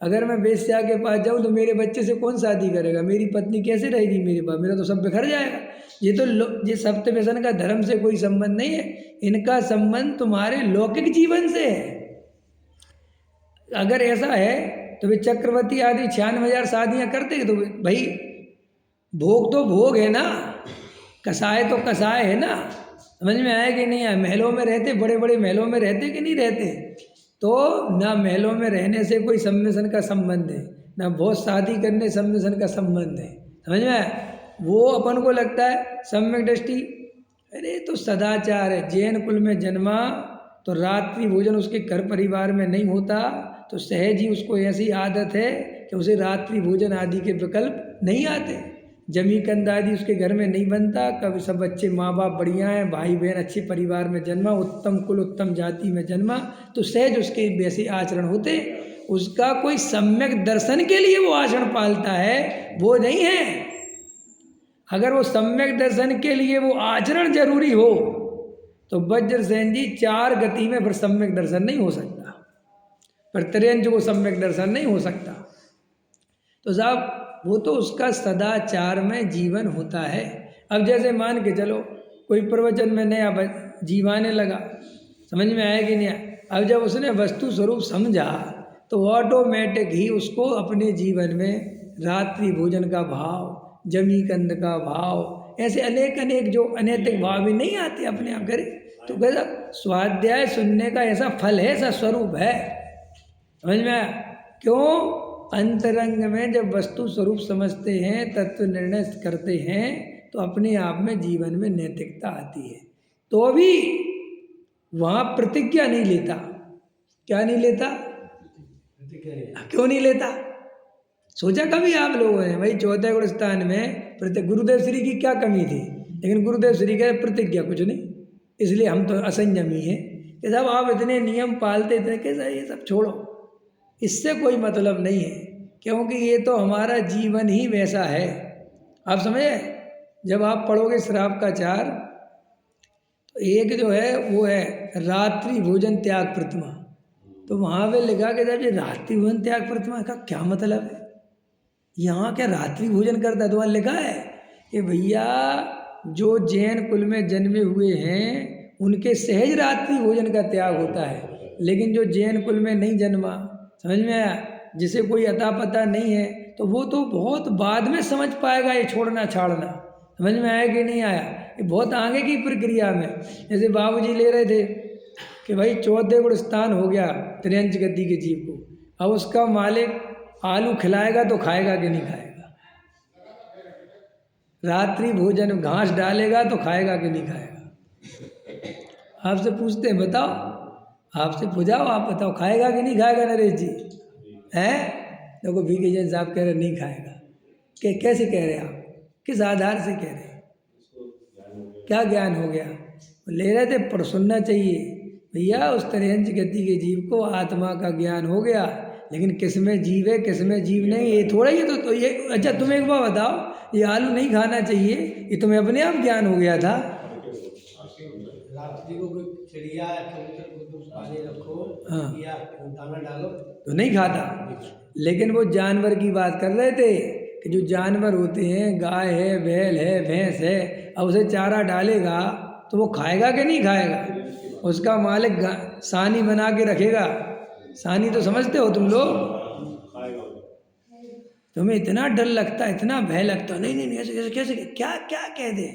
अगर मैं वेश्या के पास जाऊँ तो मेरे बच्चे से कौन शादी करेगा? मेरी पत्नी कैसे रहेगी मेरे पास? मेरा तो सब बिखर जाएगा। ये सप्त व्यसन का धर्म से कोई संबंध नहीं है, इनका संबंध तुम्हारे लौकिक जीवन से है। अगर ऐसा है तो वे चक्रवर्ती आदि 96,000 शादियाँ करते हैं, तो भाई भोग तो भोग है ना, कसाय तो कसाय है ना। समझ में आया कि नहीं आया? महलों में रहते, बड़े बड़े महलों में रहते कि नहीं रहते? तो ना महलों में रहने से कोई सम्मिश्रण का संबंध है, ना बहुत शादी करने सम्मिश्रण का संबंध है। समझ में आया? वो अपन को लगता है सम्यक दृष्टि, अरे तो सदाचार है। जैन कुल में जन्मा तो रात्रि भोजन उसके घर परिवार में नहीं होता, तो सहज ही उसको ऐसी आदत है कि उसे रात्रि भोजन आदि के विकल्प नहीं आते। जमी कंद आदि उसके घर में नहीं बनता। कभी सब बच्चे माँ बाप बढ़िया हैं, भाई बहन अच्छे परिवार में जन्मा, उत्तम कुल उत्तम जाति में जन्मा, तो सहज उसके वैसे आचरण होते। उसका कोई सम्यक दर्शन के लिए वो आचरण पालता है, वो नहीं है। अगर वो सम्यक दर्शन के लिए वो आचरण जरूरी हो तो वज्रसेन जी 4 गति में फिर सम्यक दर्शन नहीं हो सकता, पर त्रियंच को सम्यक दर्शन नहीं हो सकता। तो साहब वो तो उसका सदाचार में जीवन होता है। अब जैसे मान के चलो कोई प्रवचन में नया जीवाने लगा, समझ में आया कि नहीं आया? अब जब उसने वस्तु स्वरूप समझा तो ऑटोमेटिक ही उसको अपने जीवन में रात्रि भोजन का भाव, जमी कंद का भाव, ऐसे अनेक जो अनैतिक भाव भी नहीं आते अपने आप करे। तो कहता स्वाध्याय सुनने का ऐसा फल है, ऐसा स्वरूप है। समझ में आया? क्यों? अंतरंग में जब वस्तु स्वरूप समझते हैं, तत्व निर्णय करते हैं, तो अपने आप में जीवन में नैतिकता आती है। तो भी वहाँ प्रतिज्ञा नहीं लेता। क्या नहीं लेता? क्यों नहीं लेता? सोचा कभी आप लोगों ने? भाई चौथे गुण स्थान में गुरुदेव श्री की क्या कमी थी? लेकिन गुरुदेव श्री कह प्रतिज्ञा कुछ नहीं, इसलिए हम तो असंयमी हैं। कि साहब आप इतने नियम पालते थे, कैसा ये सब छोड़ो, इससे कोई मतलब नहीं है, क्योंकि ये तो हमारा जीवन ही वैसा है। आप समझे? जब आप पढ़ोगे श्राप का 4, तो एक जो है वो है रात्रि भोजन त्याग प्रतिमा। तो वहाँ पे लिखा कि जब ये रात्रि भोजन त्याग प्रतिमा का क्या मतलब है? यहाँ क्या रात्रि भोजन करता है? तो वहाँ लिखा है कि भैया जो जैन कुल में जन्मे हुए हैं उनके सहज रात्रि भोजन का त्याग होता है, लेकिन जो जैन कुल में नहीं जन्मा, समझ में आया, जिसे कोई अता पता नहीं है, तो वो तो बहुत बाद में समझ पाएगा ये छोड़ना छाड़ना। समझ में आया कि नहीं आया? ये बहुत आगे की प्रक्रिया में। जैसे बाबूजी ले रहे थे कि भाई चौथे गुण स्थान हो गया त्रियंच गति के जीव को, अब उसका मालिक आलू खिलाएगा तो खाएगा कि नहीं खाएगा? रात्रि भोजन घास डालेगा तो खाएगा कि नहीं खाएगा? आपसे पूछते हैं, बताओ, आपसे पूछाओ, आप बताओ खाएगा कि नहीं खाएगा नरेश जी? हैं? देखो VK जैन साहब कह रहे नहीं खाएगा। कैसे कह रहे हैं आप? किस आधार से कह रहे हैं? क्या ज्ञान हो गया? ले रहे थे, पर सुनना चाहिए। भैया उस त्रियंच गति के जीव को आत्मा का ज्ञान हो गया, लेकिन किस में जीव है किस में जीव नहीं, ये थोड़ा ही तो ये। अच्छा तुम एक बार बताओ, ये आलू नहीं खाना चाहिए, ये तुम्हें अपने आप ज्ञान हो गया था? रात्रि को कोई चिड़िया या कबूतर को तुम पानी रखो हाँ या दाना डालो तो नहीं खाता। लेकिन वो जानवर की बात कर रहे थे कि जो जानवर होते हैं, गाय है, बैल है, भैंस है, अब उसे चारा डालेगा तो वो खाएगा कि नहीं खाएगा? उसका मालिक सानी बना के रखेगा। सानी तो समझते हो तुम लोग? तुम्हें इतना डर लगता है, इतना भय लगता है, नहीं नहीं नहीं ऐसे कैसे कैसे क्या क्या कह दे।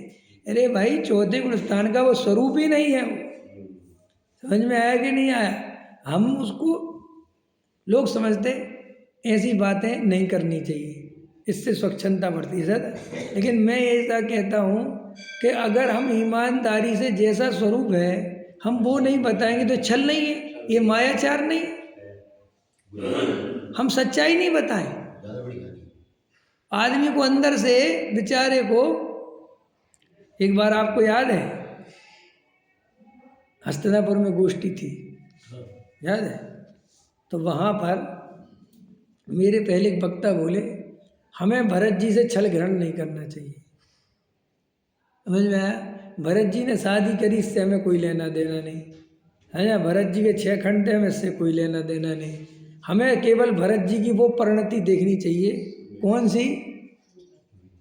अरे भाई चौथे गुणस्थान का वो स्वरूप ही नहीं है। समझ में आया कि नहीं आया? हम उसको, लोग समझते ऐसी बातें नहीं करनी चाहिए, इससे स्वच्छंदता बढ़ती है सर। लेकिन मैं ऐसा कहता हूँ कि अगर हम ईमानदारी से जैसा स्वरूप है हम वो नहीं बताएंगे तो छल नहीं है, ये मायाचार नहीं, हम सच्चाई नहीं बताएं। आदमी को अंदर से बेचारे को, एक बार आपको याद है हस्तिनापुर में गोष्ठी थी, याद है? तो वहाँ पर मेरे पहले एक वक्ता बोले हमें भरत जी से छल ग्रहण नहीं करना चाहिए। समझ में आया? भरत जी ने शादी करी, इससे हमें कोई लेना देना नहीं है ना। भरत जी के 6 खंड थे, हमें इससे कोई लेना देना नहीं। हमें केवल भरत जी की वो परिणति देखनी चाहिए। कौन सी?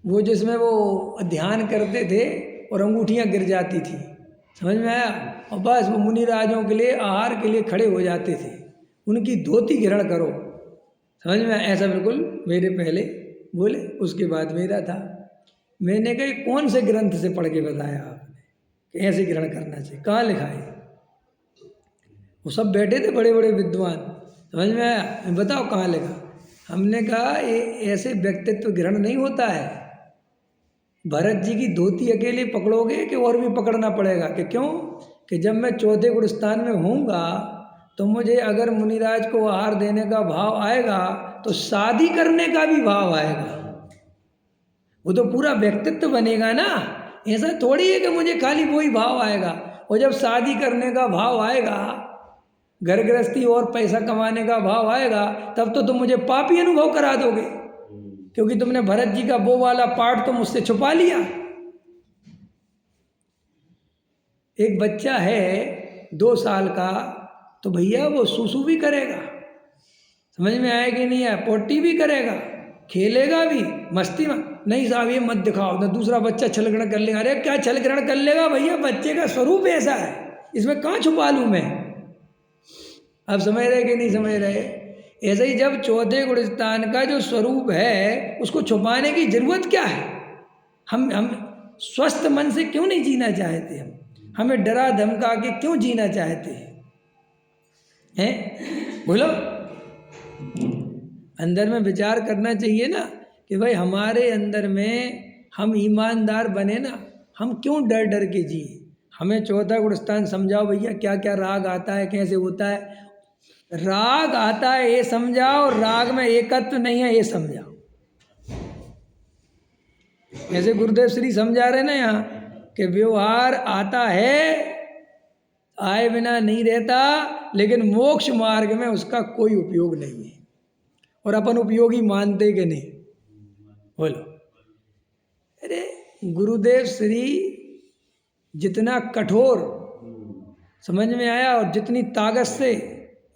वो जिसमें वो ध्यान करते थे और अंगूठियाँ गिर जाती थी। समझ में आया? और बस वो मुनि राजों के लिए आहार के लिए खड़े हो जाते थे, उनकी धोती ग्रहण करो। समझ में आया? ऐसा बिल्कुल मेरे पहले बोले। उसके बाद मेरा था, मैंने कहा कौन से ग्रंथ से पढ़ के बताया आपने कि ऐसे ग्रहण करना चाहिए? कहाँ लिखा है? वो सब बैठे थे बड़े बड़े विद्वान। समझ में आया? बताओ कहाँ लिखा? हमने कहा ये ऐसे व्यक्तित्व ग्रहण नहीं होता है। भरत जी की धोती अकेले पकड़ोगे कि और भी पकड़ना पड़ेगा? कि क्यों? कि जब मैं चौथे गुणस्थान में होऊंगा तो मुझे अगर मुनिराज को आहार देने का भाव आएगा तो शादी करने का भी भाव आएगा। वो तो पूरा व्यक्तित्व बनेगा ना। ऐसा थोड़ी है कि मुझे खाली वही भाव आएगा। और जब शादी करने का भाव आएगा, घर गृहस्थी और पैसा कमाने का भाव आएगा, तब तो तुम मुझे पापी अनुभव करा दोगे, क्योंकि तुमने भरत जी का वो वाला पार्ट तो मुझसे छुपा लिया। एक बच्चा है 2 साल का, तो भैया वो सूसू भी करेगा। समझ में आया कि नहीं आया? पोटी भी करेगा, खेलेगा भी, मस्ती में। नहीं साहब ये मत दिखाओ ना, दूसरा बच्चा छल ग्रहण कर लेगा। अरे क्या छल ग्रहण कर लेगा भैया? बच्चे का स्वरूप ऐसा है, इसमें कहाँ छुपा लूँ मैं? अब समझ रहे कि नहीं समझ रहे? ऐसे ही जब चौथे गुणस्थान का जो स्वरूप है उसको छुपाने की जरूरत क्या है? हम स्वस्थ मन से क्यों नहीं जीना चाहते? हमें डरा धमका के क्यों जीना चाहते हैं? बोलो। अंदर में विचार करना चाहिए ना कि भाई हमारे अंदर में हम ईमानदार बने ना, हम क्यों डर डर के जिए? हमें चौथा गुणस्थान समझाओ भैया, क्या क्या राग आता है, कैसे होता है? राग आता है ये समझाओ, राग में एकत्व नहीं है ये समझाओ। जैसे गुरुदेव श्री समझा रहे ना यहाँ कि व्यवहार आता है, आए बिना नहीं रहता, लेकिन मोक्ष मार्ग में उसका कोई उपयोग नहीं है। और अपन उपयोगी मानते कि नहीं? बोलो। अरे गुरुदेव श्री जितना कठोर, समझ में आया? और जितनी ताकत से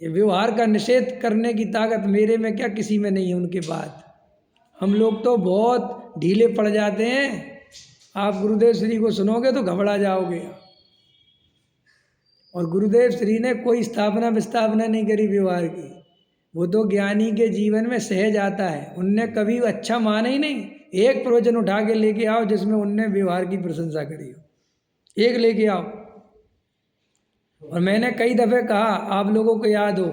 ये व्यवहार का निषेध करने की ताकत मेरे में क्या किसी में नहीं है उनके बाद। हम लोग तो बहुत ढीले पड़ जाते हैं। आप गुरुदेव श्री को सुनोगे तो घबरा जाओगे। और गुरुदेव श्री ने कोई स्थापना विस्थापना नहीं करी व्यवहार की। वो तो ज्ञानी के जीवन में सहज आता है। उनने कभी अच्छा माना ही नहीं। एक प्रवचन उठा के लेके आओ जिसमें उनने व्यवहार की प्रशंसा करी हो, एक लेके आओ। और मैंने कई दफ़े कहा, आप लोगों को याद हो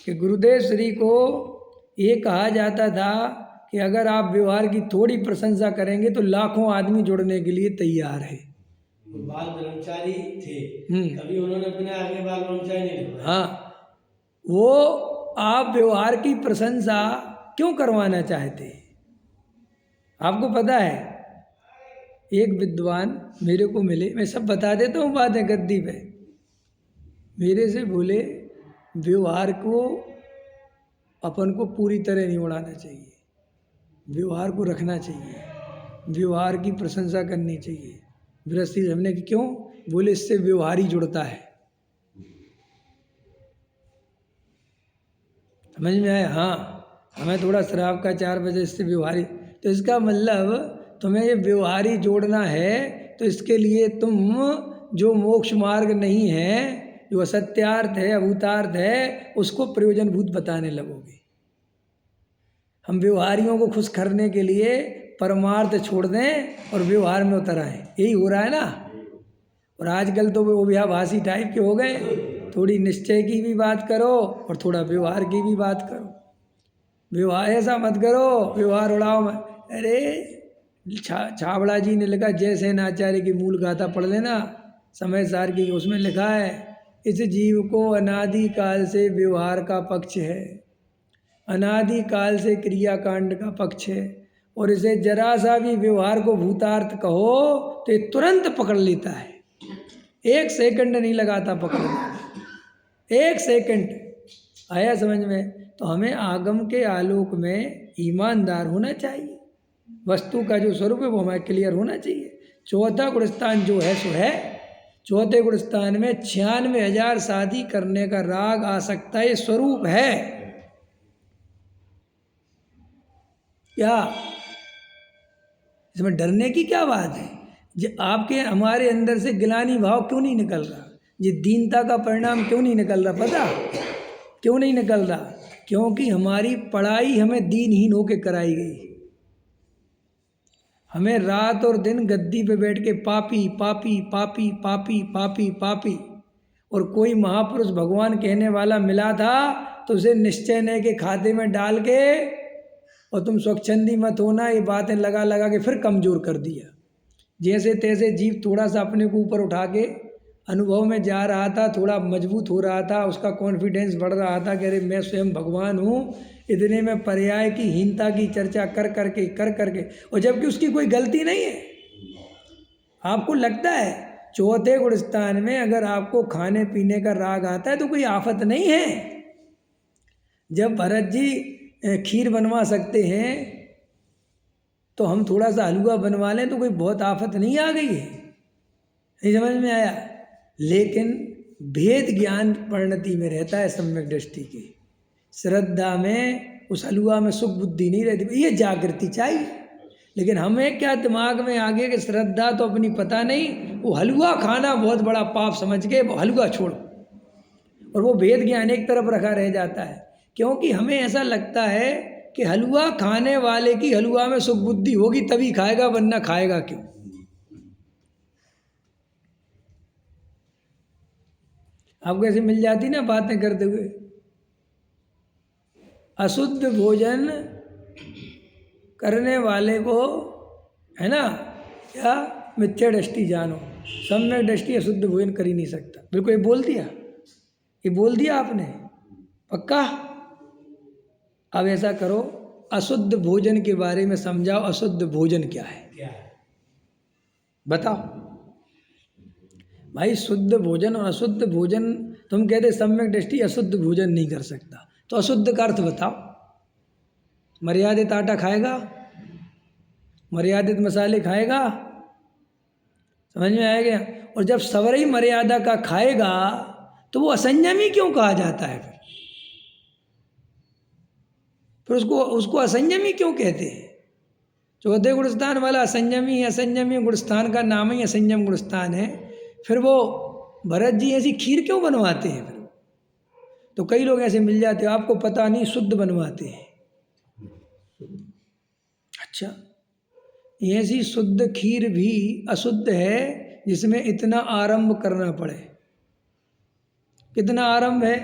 कि गुरुदेव श्री को ये कहा जाता था कि अगर आप व्यवहार की थोड़ी प्रशंसा करेंगे तो लाखों आदमी जुड़ने के लिए तैयार है। बाल ब्रह्मचारी थे, कभी उन्होंने अपने आगे बाल ब्रह्मचारी नहीं रखा। हाँ, वो आप व्यवहार की प्रशंसा क्यों करवाना चाहते हैं? आपको पता है, एक विद्वान मेरे को मिले, मैं सब बता देता हूँ बातें गद्दी पे। मेरे से बोले व्यवहार को अपन को पूरी तरह नहीं उड़ाना चाहिए, व्यवहार को रखना चाहिए, व्यवहार की प्रशंसा करनी चाहिए। गृहस्थी हमने कि क्यों बोले, इससे व्यवहार ही जुड़ता है। समझ में आया? हाँ, हमें थोड़ा शराब का 4 बजे इससे व्यवहारी, तो इसका मतलब तुम्हें ये व्यवहारी जोड़ना है, तो इसके लिए तुम जो मोक्ष मार्ग नहीं है, जो असत्यार्थ है, अभूतार्थ है, उसको प्रयोजनभूत बताने लगोगे। हम व्यवहारियों को खुश करने के लिए परमार्थ छोड़ दें और व्यवहार में उतर आए, यही हो रहा है ना। और आजकल तो वो विवाहभासी टाइप के हो गए, थोड़ी निश्चय की भी बात करो और थोड़ा व्यवहार की भी बात करो। व्यवहार ऐसा मत करो, व्यवहार उड़ाओ मत। अरे छाबड़ा जी ने लिखा, जय सेन आचार्य की मूल गाथा पढ़ लेना, समय सार की, उसमें लिखा है, इस जीव को अनादि काल से व्यवहार का पक्ष है, अनादि काल से क्रियाकांड का पक्ष है, और इसे जरा सा भी व्यवहार को भूतार्थ कहो तो ये तुरंत पकड़ लेता है, 1 सेकंड नहीं लगाता पकड़ने, 1 सेकंड। आया समझ में? तो हमें आगम के आलोक में ईमानदार होना चाहिए, वस्तु का जो स्वरूप है वो हमें क्लियर होना चाहिए। चौथा गुणस्थान जो है सो है, चौथे गुणस्थान में 96,000 शादी करने का राग आ सकता है, ये स्वरूप है क्या? इसमें डरने की क्या बात है? जो आपके हमारे अंदर से गिलानी भाव क्यों नहीं निकल रहा, ये दीनता का परिणाम क्यों नहीं निकल रहा? पता क्यों नहीं निकल रहा? क्योंकि हमारी पढ़ाई हमें दीनहीन होके कराई गई। हमें रात और दिन गद्दी पे बैठ के पापी पापी पापी पापी पापी पापी, और कोई महापुरुष भगवान कहने वाला मिला था तो उसे निश्चय ने के खाते में डाल के, और तुम स्वच्छंदी मत होना, ये बातें लगा लगा के फिर कमज़ोर कर दिया। जैसे तैसे जीव थोड़ा सा अपने को ऊपर उठा के अनुभव में जा रहा था, थोड़ा मजबूत हो रहा था, उसका कॉन्फिडेंस बढ़ रहा था कि अरे मैं स्वयं भगवान हूँ, इतने में पर्याय की हीनता की चर्चा कर करके, और जबकि उसकी कोई गलती नहीं है। आपको लगता है चौथे गुणस्थान में अगर आपको खाने पीने का राग आता है तो कोई आफत नहीं है। जब भरत जी खीर बनवा सकते हैं तो हम थोड़ा सा हलवा बनवा लें तो कोई बहुत आफत नहीं आ गई है, नहीं समझ में आया? लेकिन भेद ज्ञान परिणति में रहता है, सम्यक दृष्टि की श्रद्धा में, उस हलवा में सुख बुद्धि नहीं रहती, ये जागृति चाहिए। लेकिन हमें क्या दिमाग में आ गया कि श्रद्धा तो अपनी पता नहीं, वो हलवा खाना बहुत बड़ा पाप समझ के वो हलवा छोड़ो, और वो भेद ज्ञान एक तरफ रखा रह जाता है। क्योंकि हमें ऐसा लगता है कि हलवा खाने वाले की हलवा में सुख बुद्धि होगी तभी खाएगा, वरना खाएगा क्यों? आपको ऐसे मिल जाती ना बातें करते हुए, अशुद्ध भोजन करने वाले को, है ना, क्या मिथ्या दृष्टि जानो, सम्यक दृष्टि अशुद्ध भोजन कर ही नहीं सकता। बिल्कुल, ये बोल दिया आपने, पक्का? अब ऐसा करो, अशुद्ध भोजन के बारे में समझाओ, अशुद्ध भोजन क्या है बताओ भाई। शुद्ध भोजन और अशुद्ध भोजन, तुम कहते सम्यक दृष्टि अशुद्ध भोजन नहीं कर सकता, तो अशुद्ध का अर्थ बताओ। मर्यादित आटा खाएगा, मर्यादित मसाले खाएगा, समझ में आएगा? और जब सवरई मर्यादा का खाएगा तो वो असंयमी क्यों कहा जाता है? फिर उसको असंयमी क्यों कहते हैं? चौथे गुणस्थान वाला असंयमी गुणस्थान का नाम ही असंयम गुणस्थान है। फिर वो भरत जी ऐसी खीर क्यों बनवाते हैं? फिर तो कई लोग ऐसे मिल जाते हैं, आपको पता नहीं, शुद्ध बनवाते हैं। अच्छा, ऐसी शुद्ध खीर भी अशुद्ध है जिसमें इतना आरंभ करना पड़े। कितना आरंभ है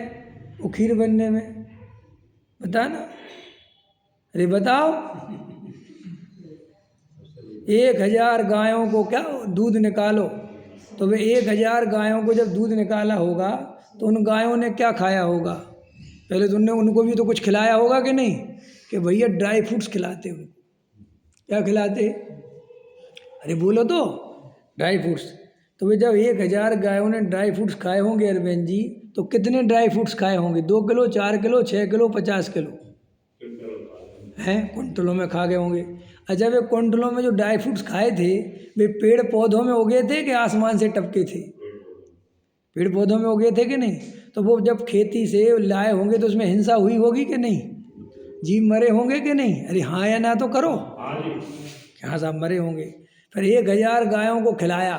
वो खीर बनने में, बता ना, अरे बताओ। 1000 गायों को क्या दूध निकालो, तो वे 1000 गायों को जब दूध निकाला होगा तो उन गायों ने क्या खाया होगा? पहले तो उनको भी तो कुछ खिलाया होगा कि नहीं? कि भैया ड्राई फ्रूट्स खिलाते हो, क्या खिलाते? अरे बोलो तो, ड्राई फ्रूट्स। तो वे जब 1000 गायों ने ड्राई फ्रूट्स खाए होंगे अरविंद जी, तो कितने ड्राई फ्रूट्स खाए होंगे? 2 किलो, 4 किलो, 6 किलो, 50 किलो हैं, कुंटलों में खा गए होंगे। अच्छा, वे कुंटलों में जो ड्राई फ्रूट्स खाए थे, वे पेड़ पौधों में उगे थे कि आसमान से टपके थे? पेड़ पौधों में उगे थे कि नहीं? तो वो जब खेती से लाए होंगे तो उसमें हिंसा हुई होगी कि नहीं? जीव मरे होंगे कि नहीं? अरे हाँ या ना तो करो। हाँ साहब, मरे होंगे। फिर 1000 गायों को खिलाया,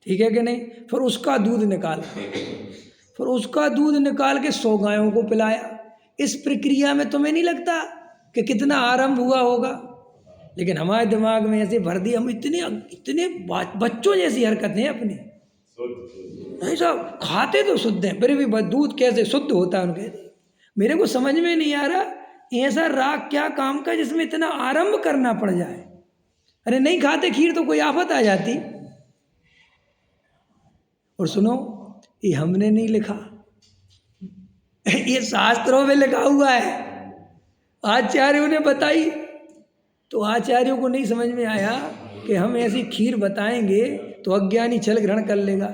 ठीक है कि नहीं? फिर उसका दूध निकाला, फिर उसका दूध निकाल के 100 गायों को पिलाया। इस प्रक्रिया में तुम्हें नहीं लगता कि कितना आरंभ हुआ होगा? लेकिन हमारे दिमाग में ऐसे भर दिया, हम इतने इतने बच्चों जैसी हरकतें हैं अपनी। नहीं साहब, खाते तो शुद्ध हैं, फिर भी दूध कैसे शुद्ध होता है उनके? मेरे को समझ में नहीं आ रहा ऐसा राग क्या काम का जिसमें इतना आरंभ करना पड़ जाए। अरे नहीं खाते खीर तो कोई आफत आ जाती। और सुनो, ये हमने नहीं लिखा, ये शास्त्रों में लिखा हुआ है, आचार्यों ने बताई। तो आचार्यों को नहीं समझ में आया कि हम ऐसी खीर बताएंगे तो अज्ञानी छल ग्रहण कर लेगा।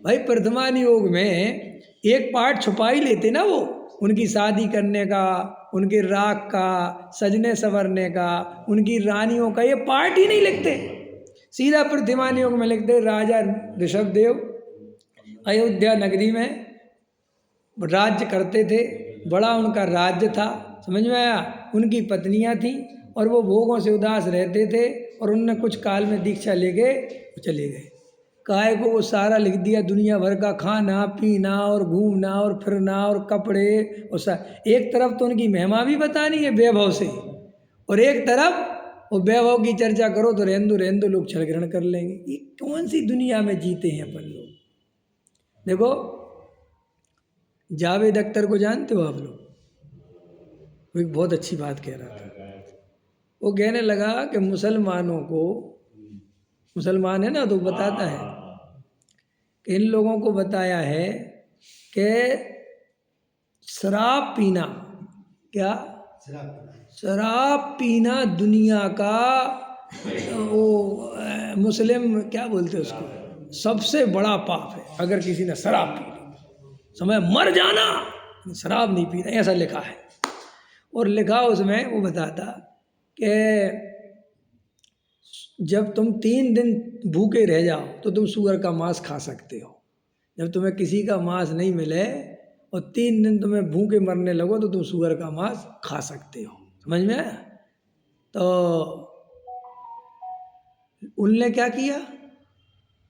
भाई प्रथमान योग में एक पार्ट छुपा ही लेते ना, वो उनकी शादी करने का, उनके राग का, सजने संवरने का, उनकी रानियों का, ये पार्ट ही नहीं लिखते। सीधा प्रथमान योग में लिखते राजा ऋषभदेव अयोध्या नगरी में राज्य करते थे, बड़ा उनका राज्य था, समझ में आया? उनकी पत्नियां थीं और वो भोगों से उदास रहते थे, और उनने कुछ काल में दीक्षा लेके चले गए। काहे को वो सारा लिख दिया, दुनिया भर का खाना पीना और घूमना और फिरना और कपड़े और एक तरफ तो उनकी महिमा भी बतानी है वैभव से, और एक तरफ वो वैभव की चर्चा करो तो रेंदु लोग छल ग्रहण कर लेंगे। ये कौन सी दुनिया में जीते हैं अपन लोग? देखो, जावेद अख्तर को जानते हो आप लोग? वो एक बहुत अच्छी बात कह रहा था। वो कहने लगा कि मुसलमानों को, मुसलमान है ना, तो बताता है कि इन लोगों को बताया है कि शराब पीना, क्या शराब पीना दुनिया का वो मुस्लिम क्या बोलते हैं उसको, सबसे बड़ा पाप है। अगर किसी ने शराब पी ली, समय मर जाना, शराब नहीं पीना, ऐसा लिखा है। और लिखा उसमें, वो बताता कि जब तुम 3 दिन भूखे रह जाओ तो तुम सूअर का मांस खा सकते हो। जब तुम्हें किसी का मांस नहीं मिले और 3 दिन तुम्हें भूखे मरने लगो तो तुम सूअर का मांस खा सकते हो। समझ में आया? तो उनने क्या किया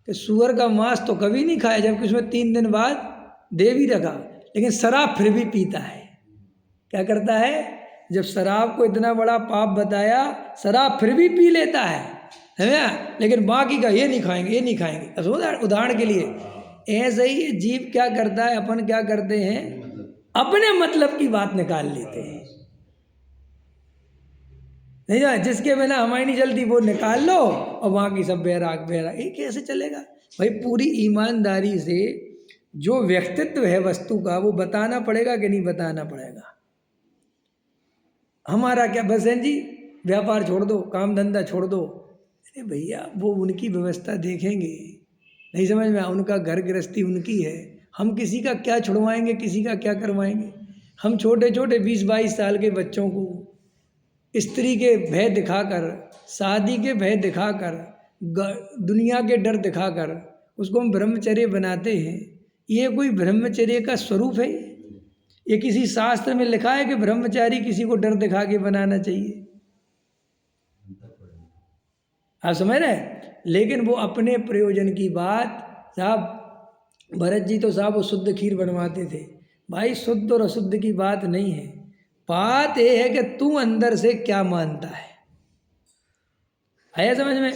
कि सूअर का मांस तो कभी नहीं खाया, जबकि उसमें 3 दिन बाद दे भी रखा, लेकिन शराब फिर भी पीता है। क्या करता है? जब शराब को इतना बड़ा पाप बताया, शराब फिर भी पी लेता है ना, लेकिन बाकी का ये नहीं खाएंगे, ये नहीं खाएंगे। उदाहरण के लिए ऐसे ही जीव क्या करता है, अपन क्या करते हैं, अपने मतलब की बात निकाल लेते हैं। नहीं ना, जिसके बिना हमारी नहीं चलती वो निकाल लो, और वहाँ की सब बैराग, ये कैसे चलेगा भाई? पूरी ईमानदारी से जो व्यक्तित्व है वस्तु का, वो बताना पड़ेगा कि नहीं बताना पड़ेगा? हमारा क्या बस है जी, व्यापार छोड़ दो, काम धंधा छोड़ दो। अरे भैया, वो उनकी व्यवस्था देखेंगे, नहीं समझ में? उनका घर गृहस्थी उनकी है, हम किसी का क्या छुड़वाएंगे, किसी का क्या करवाएंगे? हम छोटे छोटे 20-22 साल के बच्चों को स्त्री के भय दिखाकर, शादी के भय दिखाकर, दुनिया के डर दिखाकर उसको हम ब्रह्मचर्य बनाते हैं। ये कोई ब्रह्मचर्य का स्वरूप है? ये किसी शास्त्र में लिखा है कि ब्रह्मचारी किसी को डर दिखा के बनाना चाहिए? आप समझ रहे हैं? लेकिन वो अपने प्रयोजन की बात, साहब भरत जी तो साहब वो शुद्ध खीर बनवाते थे। भाई शुद्ध और अशुद्ध की बात नहीं है, बात ये है कि तू अंदर से क्या मानता है। आया समझ में?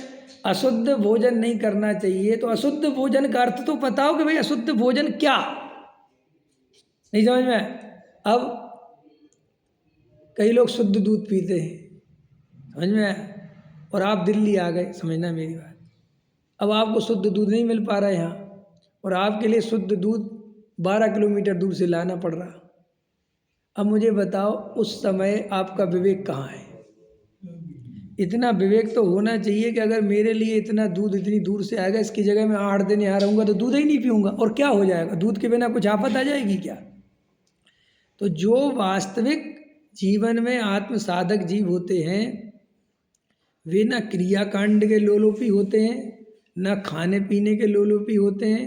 अशुद्ध भोजन नहीं करना चाहिए, तो अशुद्ध भोजन का अर्थ तो पता हो कि भाई अशुद्ध भोजन क्या, नहीं समझ में? अब कई लोग शुद्ध दूध पीते हैं, समझ में आया? और आप दिल्ली आ गए, समझना मेरी बात। अब आपको शुद्ध दूध नहीं मिल पा रहा है यहाँ, और आपके लिए शुद्ध दूध 12 किलोमीटर दूर से लाना पड़ रहा। अब मुझे बताओ, उस समय आपका विवेक कहाँ है? इतना विवेक तो होना चाहिए कि अगर मेरे लिए इतना दूध इतनी दूर से आएगा, इसकी जगह मैं 8 दिन यहाँ रहूँगा तो दूध ही नहीं पीऊँगा, और क्या हो जाएगा, दूध के बिना कुछ आफत आ जाएगी क्या। तो जो वास्तविक जीवन में आत्म साधक जीव होते हैं वे न क्रियाकांड के लोलुपी होते हैं, न खाने पीने के लोलुपी होते हैं,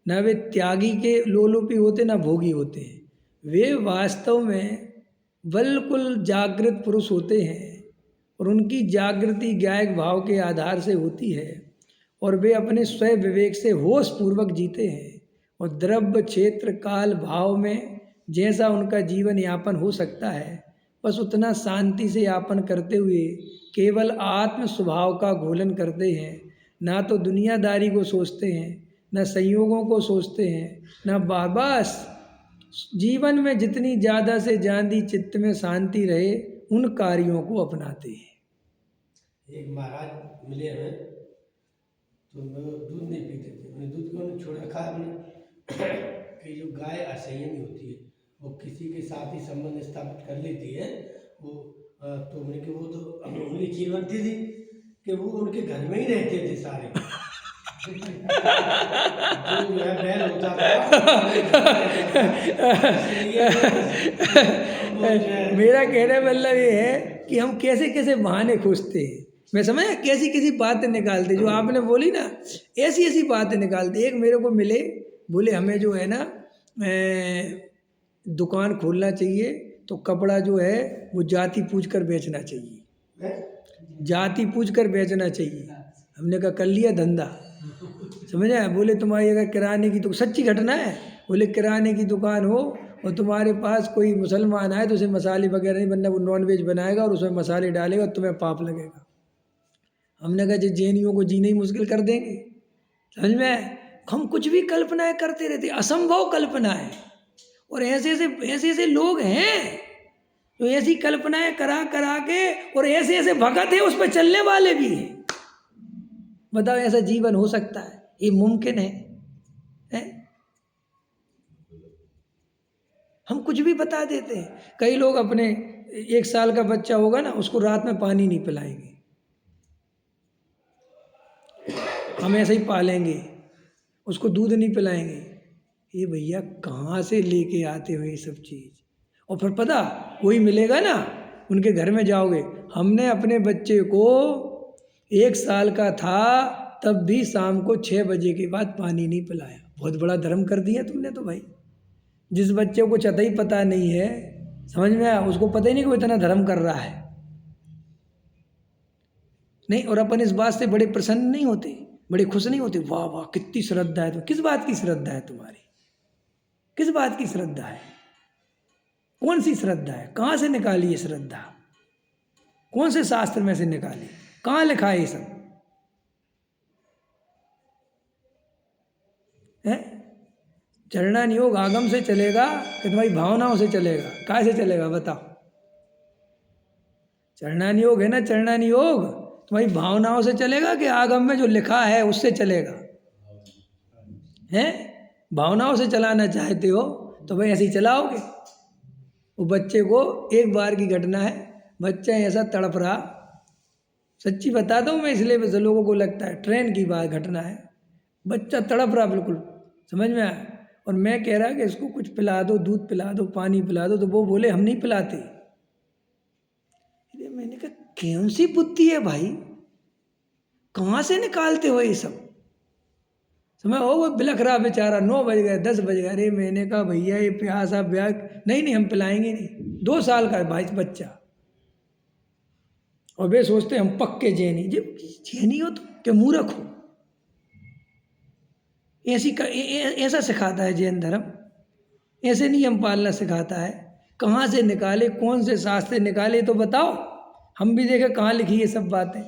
न वे त्यागी के लोलुपी होते, न भोगी होते हैं। वे वास्तव में बिल्कुल जागृत पुरुष होते हैं और उनकी जागृति ज्ञायक भाव के आधार से होती है और वे अपने स्वयं विवेक से होश पूर्वक जीते हैं और द्रव्य क्षेत्र काल भाव में जैसा उनका जीवन यापन हो सकता है बस उतना शांति से यापन करते हुए केवल आत्म स्वभाव का घोलन करते हैं। ना तो दुनियादारी को सोचते हैं, न संयोगों को सोचते हैं, न बस जीवन में जितनी ज़्यादा से ज़्यादा चित्त में शांति रहे उन कार्यों को अपनाते हैं। एक महाराज मिले हमें, तो वो दूध नहीं पीते थे, उन्हें दूध क्यों छोड़ रखा है हमने कि जो गाय असंयमी होती है वो किसी के साथ ही संबंध स्थापित कर लेती है, वो तो उन्हें कि वो तो उनकी चीज बनती थी कि वो उनके घर में ही रहते थे सारे जो है बैल होता था। मेरा कहने मतलब ये है कि हम कैसे कैसे बहाने खोजते हैं, मैं समझ कैसी कैसी बातें निकालते, जो आपने बोली ना ऐसी ऐसी बातें निकालते। एक मेरे को मिले, बोले हमें जो है ना दुकान खोलना चाहिए तो कपड़ा जो है वो जाति पूछ कर बेचना चाहिए, जाति पूछ कर बेचना चाहिए। हमने कहा कर लिया धंधा, समझ आया। बोले तुम्हारी अगर किराने की, तो सच्ची घटना है, बोले किराने की दुकान हो और तुम्हारे पास कोई मुसलमान आए तो उसे मसाले वगैरह नहीं बनना, वो नॉन वेज बनाएगा और उसमें मसाले डालेगा, तुम्हें पाप लगेगा। हमने कहा जो जैनियों को जीना ही मुश्किल कर देंगे, समझ में। हम कुछ भी कल्पनाएं करते रहते, असंभव कल्पनाएं, और ऐसे ऐसे लोग हैं तो ऐसी कल्पनाएं करा करा के और ऐसे ऐसे भगत है उस पर चलने वाले भी हैं। बताओ ऐसा जीवन हो सकता है, ये मुमकिन है? हम कुछ भी बता देते हैं। कई लोग अपने 1 साल का बच्चा होगा ना, उसको रात में पानी नहीं पिलाएंगे, हम ऐसे ही पालेंगे, उसको दूध नहीं पिलाएंगे। ये भैया कहाँ से लेके आते हो ये सब चीज़। और फिर पता कोई मिलेगा ना, उनके घर में जाओगे, हमने अपने बच्चे को 1 साल का था तब भी शाम को 6 बजे के बाद पानी नहीं पिलाया। बहुत बड़ा धर्म कर दिया तुमने तो भाई। जिस बच्चे को चता ही पता नहीं है, समझ में आया, उसको पता ही नहीं कि वो इतना धर्म कर रहा है। नहीं, और अपन इस बात से बड़े प्रसन्न नहीं होते, बड़े खुश नहीं होते, वाह वाह कितनी श्रद्धा है। तो किस बात की श्रद्धा है तुम्हारी, किस बात की श्रद्धा है, कौन सी श्रद्धा है, कहाँ से निकाली ये श्रद्धा, कौन से शास्त्र में से निकाली, कहाँ लिखा है ये सब है। चरणान योग आगम से चलेगा कि तुम्हारी भावनाओं से चलेगा, कहाँ से चलेगा बताओ। चरणान योग है ना, चरणान योग तुम्हारी भावनाओं से चलेगा कि आगम में जो लिखा है उससे चलेगा, हैं। भावनाओं से चलाना चाहते हो तो भाई ऐसे ही चलाओगे। वो बच्चे को, एक बार की घटना है, बच्चा ऐसा तड़प रहा, सच्ची बताता हूँ मैं, इसलिए बस लोगों को लगता है, ट्रेन की बात घटना है, बच्चा तड़प रहा बिल्कुल, समझ में आया। और मैं कह रहा कि इसको कुछ पिला दो, दूध पिला दो, पानी पिला दो, तो वो बोले हम नहीं पिलाते। मैंने कहा कौन सी बुद्धि है भाई, कहाँ से निकालते हो ये सब। समय हो वो बिलख रहा बेचारा, 9 बज गए, 10 बज गए। अरे मैंने कहा भैया ये प्यासा ब्याह, नहीं हम पिलाएंगे नहीं। 2 साल का भाई बच्चा, और वे सोचते हम पक्के जैनी। जब जैनी हो तो क्या मूर्ख हो। ऐसा सिखाता है जैन धर्म, ऐसे नियम पालना सिखाता है। कहाँ से निकाले, कौन से शास्त्र निकाले तो बताओ, हम भी देखें कहाँ लिखी ये सब बातें।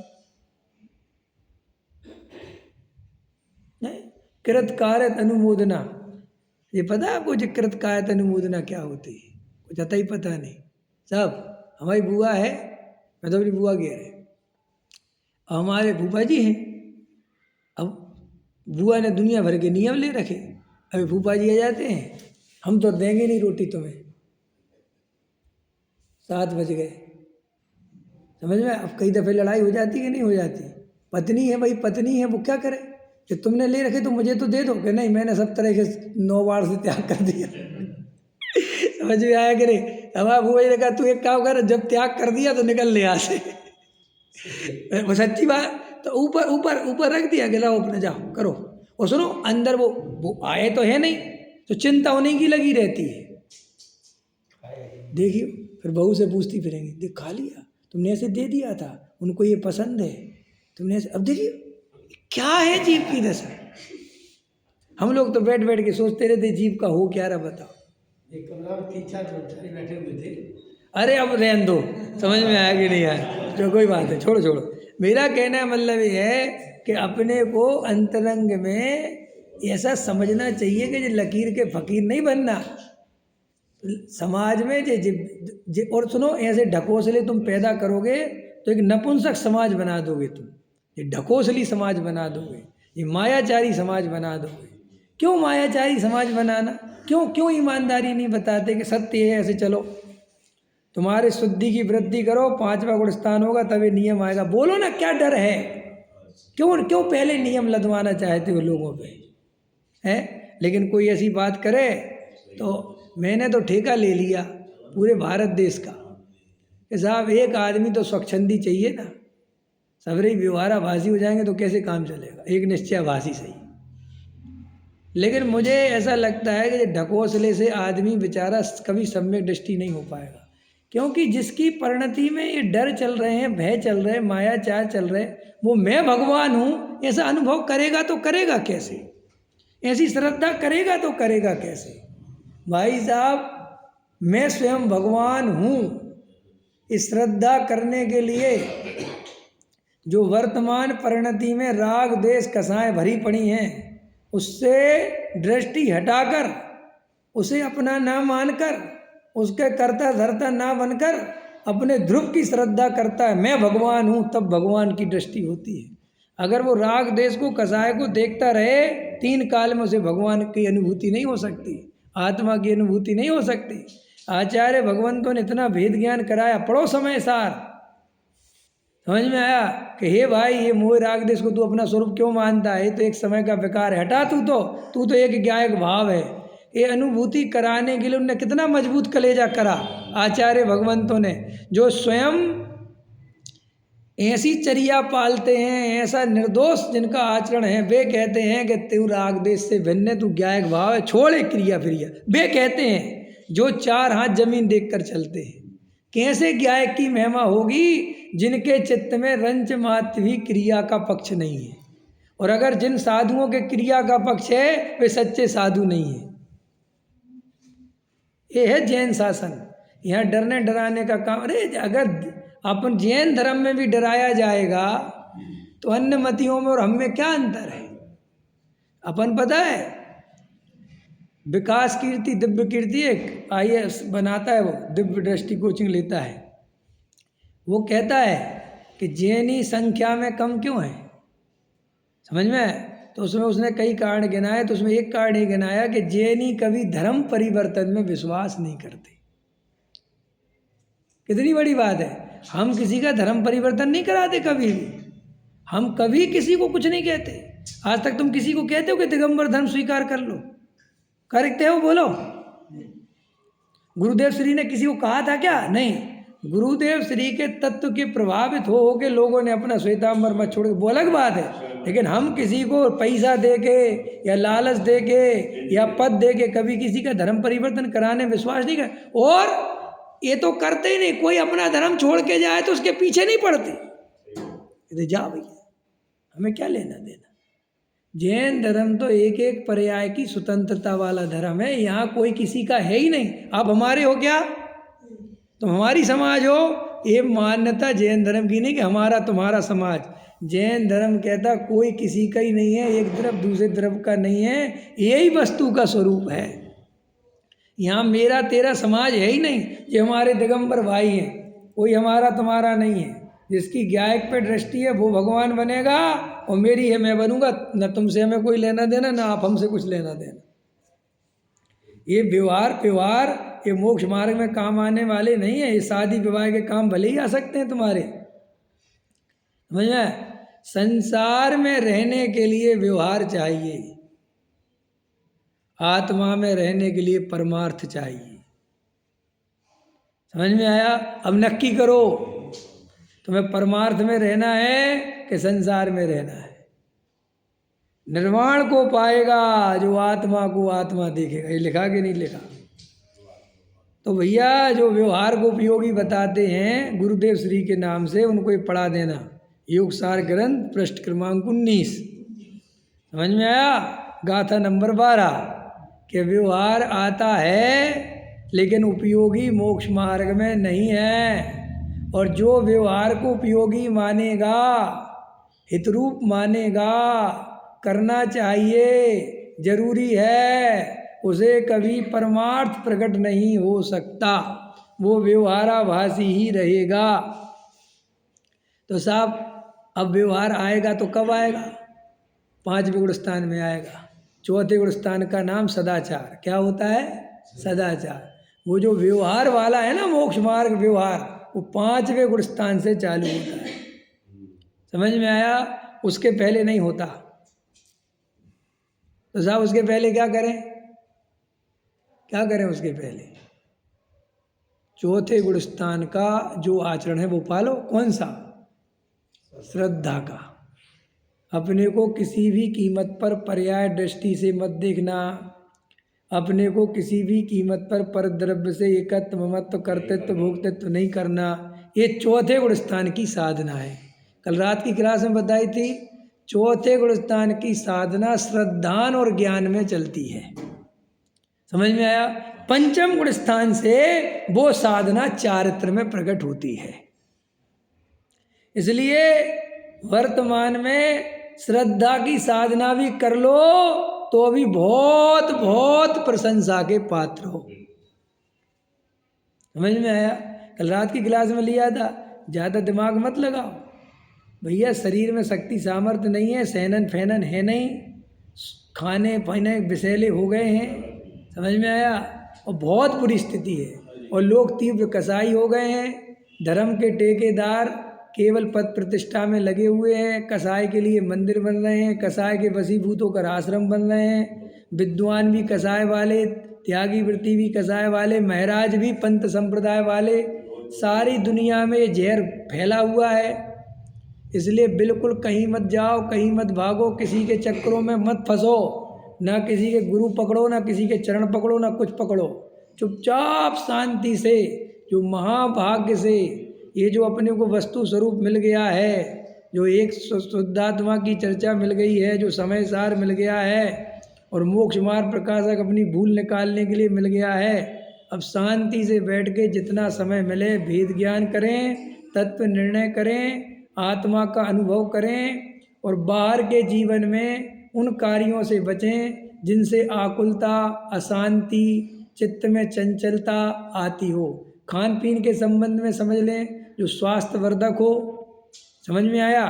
कृतकार्यत अनुमोदना, ये पता है आपको कृतकार्यत अनुमोदना क्या होती है? कुछ आता ही पता नहीं। सब हमारी बुआ है, मैं तो अपनी बुआ कह रहे, हमारे फूफा जी हैं। अब बुआ ने दुनिया भर के नियम ले रखे, अभी फूफा जी आ जाते हैं, हम तो देंगे नहीं रोटी तुम्हें। 7 बज गए, समझ में? अब कई दफ़े लड़ाई हो जाती है कि नहीं हो जाती? पत्नी है भाई, पत्नी है, वो क्या करे कि तुमने ले रखे तो मुझे तो दे दो, कि नहीं मैंने सब तरह के 9 बार से त्याग कर दिया। समझ में आया कि नहीं? अब आप वही रखा, तू एक काम कर, जब त्याग कर दिया तो निकल ले यहाँ से। वो सच्ची बात। तो ऊपर ऊपर ऊपर रख दिया कि लाओ अपने जाओ करो। और सुनो, अंदर वो आए तो है नहीं, तो चिंता उन्हीं की लगी रहती है। देखियो, फिर बहू से पूछती फिरेंगी, देख खा लिया तुमने, ऐसे दे दिया था, उनको ये पसंद है, तुमने ऐसे। अब देखिए क्या है जीव की दशा। हम लोग तो बैठ बैठ के सोचते रहते जीव का हो क्या रहा, बताओ। एक कमरा में 3-4 कर्मचारी बैठे हुए थे। अरे अब रहने दो, समझ में आया कि नहीं आया, जो कोई बात है, छोड़ो छोड़ो। मेरा कहना मतलब ये है कि अपने को अंतरंग में ऐसा समझना चाहिए कि जो लकीर के फकीर नहीं बनना। समाज में जे और सुनो, ऐसे ढकोसले तुम पैदा करोगे तो एक नपुंसक समाज बना दोगे तुम। ये ढकोसली समाज बना दोगे, ये मायाचारी समाज बना दोगे। क्यों मायाचारी समाज बनाना? क्यों ईमानदारी नहीं बताते कि सत्य है, ऐसे चलो, तुम्हारे शुद्धि की वृद्धि करो, 5वां गुण स्थान होगा तभी नियम आएगा। बोलो ना, क्या डर है? क्यों पहले नियम लदवाना चाहते हो लोगों पे, है? लेकिन कोई ऐसी बात करे तो मैंने तो ठेका ले लिया पूरे भारत देश का कि साहब एक आदमी तो स्वच्छंदी चाहिए ना। सबरे व्यवहाराभासी हो जाएंगे तो कैसे काम चलेगा? एक निश्चयभासी सही। लेकिन मुझे ऐसा लगता है कि ढकोसले से आदमी बेचारा कभी सम्यक दृष्टि नहीं हो पाएगा, क्योंकि जिसकी परिणति में ये डर चल रहे हैं, भय चल रहे हैं, मायाचार चल रहे हैं, वो मैं भगवान हूँ ऐसा अनुभव करेगा तो करेगा कैसे? ऐसी श्रद्धा करेगा तो करेगा कैसे? भाई साहब, मैं स्वयं भगवान हूँ, इस श्रद्धा करने के लिए जो वर्तमान परिणति में राग द्वेष कसाएं भरी पड़ी हैं, उससे दृष्टि हटाकर, उसे अपना ना मानकर, उसके कर्ता धर्ता ना बनकर अपने ध्रुव की श्रद्धा करता है, मैं भगवान हूँ, तब भगवान की दृष्टि होती है। अगर वो राग देश को कसाय को देखता रहे, 3 काल में उसे भगवान की अनुभूति नहीं हो सकती, आत्मा की अनुभूति नहीं हो सकती। आचार्य भगवंतों ने इतना भेद ज्ञान कराया, पढ़ो समय सार, समझ में आया कि हे भाई, ये मोह राग देश को तू अपना स्वरूप क्यों मानता है? ये तो एक समय का विकार है, हटा तू तो एक ज्ञायक भाव है। ये अनुभूति कराने के लिए उन्होंने कितना मजबूत कलेजा करा आचार्य भगवंतों ने, जो स्वयं ऐसी चर्या पालते हैं, ऐसा निर्दोष जिनका आचरण है, वे कहते हैं कि तू राग देश से भिन्न, तू ज्ञायक भाव है, छोड़े क्रिया फिरिया। वे कहते हैं जो 4 हाथ जमीन देखकर चलते हैं। कैसे ज्ञायक की महिमा होगी जिनके चित्त में रंच मात्र भी क्रिया का पक्ष नहीं है? और अगर जिन साधुओं के क्रिया का पक्ष है, वे सच्चे साधु नहीं है। ये है जैन शासन। यहाँ डरने डराने का काम, अरे अगर अपन जैन धर्म में भी डराया जाएगा तो अन्य मतियों में और हम में क्या अंतर है? अपन पता है, विकास कीर्ति दिव्य कीर्ति एक IAS बनाता है, वो दिव्य दृष्टि कोचिंग लेता है। वो कहता है कि जैनी संख्या में कम क्यों है, समझ में है? तो उसमें उसने कई कारण गिनाए, तो उसमें एक कारण ये गिनाया कि जैनी कभी धर्म परिवर्तन में विश्वास नहीं करते। कितनी बड़ी बात है। हम किसी का धर्म परिवर्तन नहीं कराते कभी भी, हम कभी किसी को कुछ नहीं कहते। आज तक तुम किसी को कहते हो कि दिगंबर धर्म स्वीकार कर लो? करते हो? बोलो। गुरुदेव श्री ने किसी को कहा था क्या? नहीं। गुरुदेव श्री के तत्व के प्रभावित हो के लोगों ने अपना श्वेतांबर मत छोड़ के, वो अलग बात है। लेकिन हम किसी को पैसा दे के या लालच दे के या पद दे के कभी किसी का धर्म परिवर्तन कराने विश्वास नहीं कर। और ये तो करते ही नहीं, कोई अपना धर्म छोड़ के जाए तो उसके पीछे नहीं पड़ते। तो जा भैया, हमें क्या लेना देना। जैन धर्म तो एक एक पर्याय की स्वतंत्रता वाला धर्म है, यहाँ कोई किसी का है ही नहीं। आप हमारे हो क्या? तुम हमारी समाज हो। ये मान्यता जैन धर्म की नहीं कि हमारा तुम्हारा समाज। जैन धर्म कहता कोई किसी का ही नहीं है, एक तरफ दूसरे तरफ का नहीं है, यही वस्तु का स्वरूप है। यहाँ मेरा तेरा समाज है ही नहीं। ये हमारे दिगंबर भाई हैं, कोई हमारा तुम्हारा नहीं है। जिसकी ज्ञायक पे दृष्टि है वो भगवान बनेगा, और मेरी है मैं बनूंगा। न तुमसे हमें कोई लेना देना, ना आप हमसे कुछ लेना देना। ये व्यवहार ये मोक्ष मार्ग में काम आने वाले नहीं है। ये शादी विवाह के काम भले ही आ सकते हैं तुम्हारे, समझ में आया? संसार में रहने के लिए व्यवहार चाहिए, आत्मा में रहने के लिए परमार्थ चाहिए। समझ में आया? अब नक्की करो, तुम्हें परमार्थ में रहना है कि संसार में रहना है। निर्वाण को पाएगा जो आत्मा को आत्मा देखेगा। ये लिखा कि नहीं लिखा? तो भैया जो व्यवहार को उपयोगी बताते हैं गुरुदेव श्री के नाम से, उनको ये पढ़ा देना, योग सार ग्रंथ पृष्ठ क्रमांक 19। समझ में आया? गाथा नंबर 12 कि व्यवहार आता है लेकिन उपयोगी मोक्ष मार्ग में नहीं है। और जो व्यवहार को उपयोगी मानेगा, हितरूप मानेगा, करना चाहिए, जरूरी है, उसे कभी परमार्थ प्रकट नहीं हो सकता, वो व्यवहाराभासी ही रहेगा। तो साहब अब व्यवहार आएगा तो कब आएगा? 5वें गुण स्थान में आएगा। 4थे गुण स्थान का नाम सदाचार। क्या होता है? सदाचार। वो जो व्यवहार वाला है ना, मोक्ष मार्ग व्यवहार, वो 5वें गुण स्थान से चालू होता है। समझ में आया? उसके पहले नहीं होता। तो साहब उसके पहले क्या करें? क्या करें उसके पहले? 4थे गुण स्थान का जो आचरण है वो पालो। कौन सा? श्रद्धा का। अपने को किसी भी कीमत पर पर्याय दृष्टि से मत देखना, अपने को किसी भी कीमत पर परद्रव्य से एकत्व ममत्व कर्तृत्व भोक्तृत्व नहीं करना। ये 4थे गुण स्थान की साधना है। कल रात की क्लास में बताई थी, 4थे गुण स्थान की साधना श्रद्धान और ज्ञान में चलती है। समझ में आया? 5म गुण स्थान से वो साधना चारित्र में प्रकट होती है। इसलिए वर्तमान में श्रद्धा की साधना भी कर लो तो अभी बहुत बहुत प्रशंसा के पात्र हो। समझ में आया? कल रात की क्लास में लिया था, ज़्यादा दिमाग मत लगाओ भैया, शरीर में शक्ति सामर्थ्य नहीं है, सहनन फैनन है नहीं, खाने पीने विषैले हो गए हैं। समझ में आया? और बहुत बुरी स्थिति है, और लोग तीव्र कसाई हो गए हैं। धर्म के ठेकेदार केवल पद प्रतिष्ठा में लगे हुए हैं, कसाई के लिए मंदिर बन रहे हैं, कसाई के वशीभूत होकर आश्रम बन रहे हैं, विद्वान भी कसाय वाले, त्यागी वृत्ति भी कसाय वाले, महाराज भी पंथ संप्रदाय वाले, सारी दुनिया में ये जहर फैला हुआ है। इसलिए बिल्कुल कहीं मत जाओ, कहीं मत भागो, किसी के चक्करों में मत फंसो, ना किसी के गुरु पकड़ो, ना किसी के चरण पकड़ो, ना कुछ पकड़ो। चुपचाप शांति से, जो महाभाग्य से ये जो अपने को वस्तु स्वरूप मिल गया है, जो एक शुद्धात्मा की चर्चा मिल गई है, जो समय सार मिल गया है, और मोक्ष मार्ग प्रकाशक अपनी भूल निकालने के लिए मिल गया है, अब शांति से बैठ के जितना समय मिले भेद ज्ञान करें, तत्व निर्णय करें, आत्मा का अनुभव करें, और बाहर के जीवन में उन कार्यों से बचें जिनसे आकुलता, अशांति, चित्त में चंचलता आती हो। खान पीन के संबंध में समझ लें, जो स्वास्थ्यवर्धक हो। समझ में आया?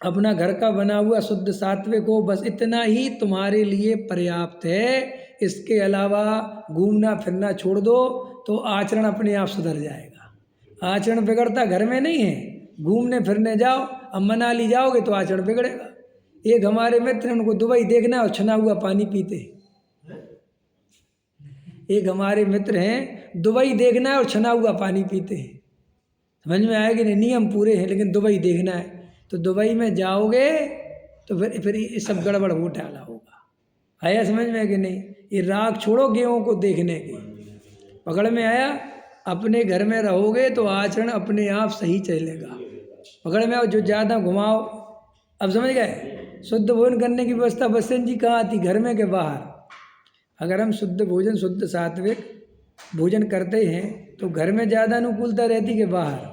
अपना घर का बना हुआ शुद्ध सात्विक हो, बस इतना ही तुम्हारे लिए पर्याप्त है। इसके अलावा घूमना फिरना छोड़ दो तो आचरण अपने आप सुधर जाएगा। आचरण बिगड़ता घर में नहीं है, घूमने फिरने जाओ, अब मनाली जाओगे तो आचरण बिगड़ेगा। एक हमारे मित्र, उनको दुबई देखना और छना हुआ पानी पीते। एक हमारे मित्र हैं, दुबई देखना है और छना हुआ पानी पीते हैं। समझ में आया कि नहीं? नियम पूरे हैं लेकिन दुबई देखना है, तो दुबई में जाओगे तो फिर ये सब गड़बड़ हो डाला होगा। आया समझ में कि नहीं? ये राग छोड़ो गेहूं को देखने की, पकड़ में आया? अपने घर में रहोगे तो आचरण अपने आप सही चलेगा। पकड़ में आओ, जो ज़्यादा घुमाओ। अब समझ गए? शुद्ध भोजन करने की व्यवस्था बच्चन जी कहाँ आती? घर में के बाहर? अगर हम शुद्ध भोजन, शुद्ध सात्विक भोजन करते हैं तो घर में ज़्यादा अनुकूलता रहती कि बाहर?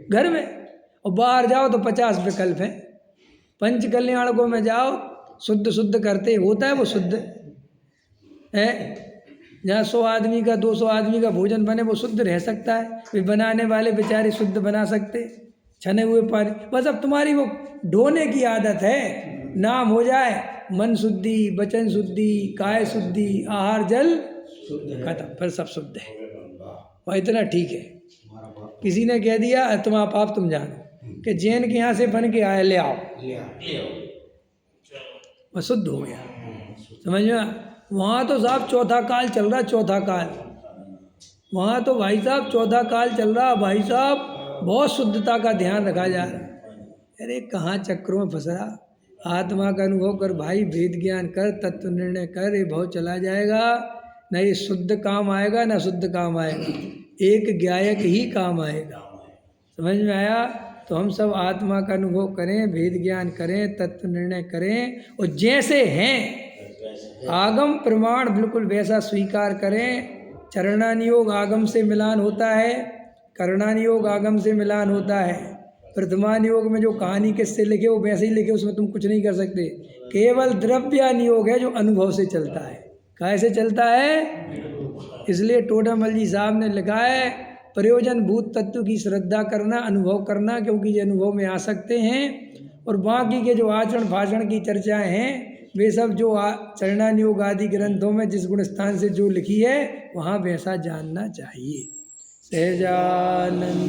घर में। और बाहर जाओ तो 50 विकल्प हैं। पंच कल्याणकों में जाओ, शुद्ध शुद्ध करते होता है वो शुद्ध है। जहाँ 100 आदमी का 200 आदमी का भोजन बने वो शुद्ध रह सकता है, वे बनाने वाले बेचारे शुद्ध बना सकते, छने हुए पानी। बस अब तुम्हारी वो ढोने की आदत है, नाम हो जाए मन शुद्धि, वचन शुद्धि, काय शुद्धि, आहार जल खत्म, फिर सब शुद्ध है। और इतना ठीक है। किसी ने कह दिया तुम आप तुम जानो, कि जैन के यहाँ से बन के आए, ले आओ, ले आओ। वह शुद्ध हो गया। समझ में? वहाँ तो साहब चौथा काल चल रहा, चौथा काल। वहाँ तो भाई साहब चौथा काल चल रहा, भाई साहब बहुत शुद्धता का ध्यान रखा जा रहा। अरे कहाँ चक्रों में फंस रहा। आत्मा का अनुभव कर भाई, भेद ज्ञान कर, तत्व निर्णय कर, ये भाव चला जाएगा। न ये शुद्ध काम आएगा न शुद्ध काम आएगा, एक ज्ञायक ही काम आएगा। समझ में आया? तो हम सब आत्मा का अनुभव करें, भेद ज्ञान करें, तत्व निर्णय करें, और जैसे हैं आगम प्रमाण बिल्कुल वैसा स्वीकार करें। चरणानियोग आगम से मिलान होता है, करणानियोग आगम से मिलान होता है। प्रथमानियोग में जो कहानी किससे लिखे वो वैसे ही लिखे, उसमें तुम कुछ नहीं कर सकते। केवल द्रव्यानियोग है जो अनुभव से चलता है। कैसे चलता है? इसलिए टोडामल जी साहब ने लिखा है, प्रयोजन भूत तत्व की श्रद्धा करना, अनुभव करना, क्योंकि ये अनुभव में आ सकते हैं। और बाकी के जो आचरण भाषण की चर्चाएं हैं वे सब जो चरणानियोग आदि ग्रंथों में जिस गुण स्थान से जो लिखी है वहाँ वैसा जानना चाहिए। सहजानंद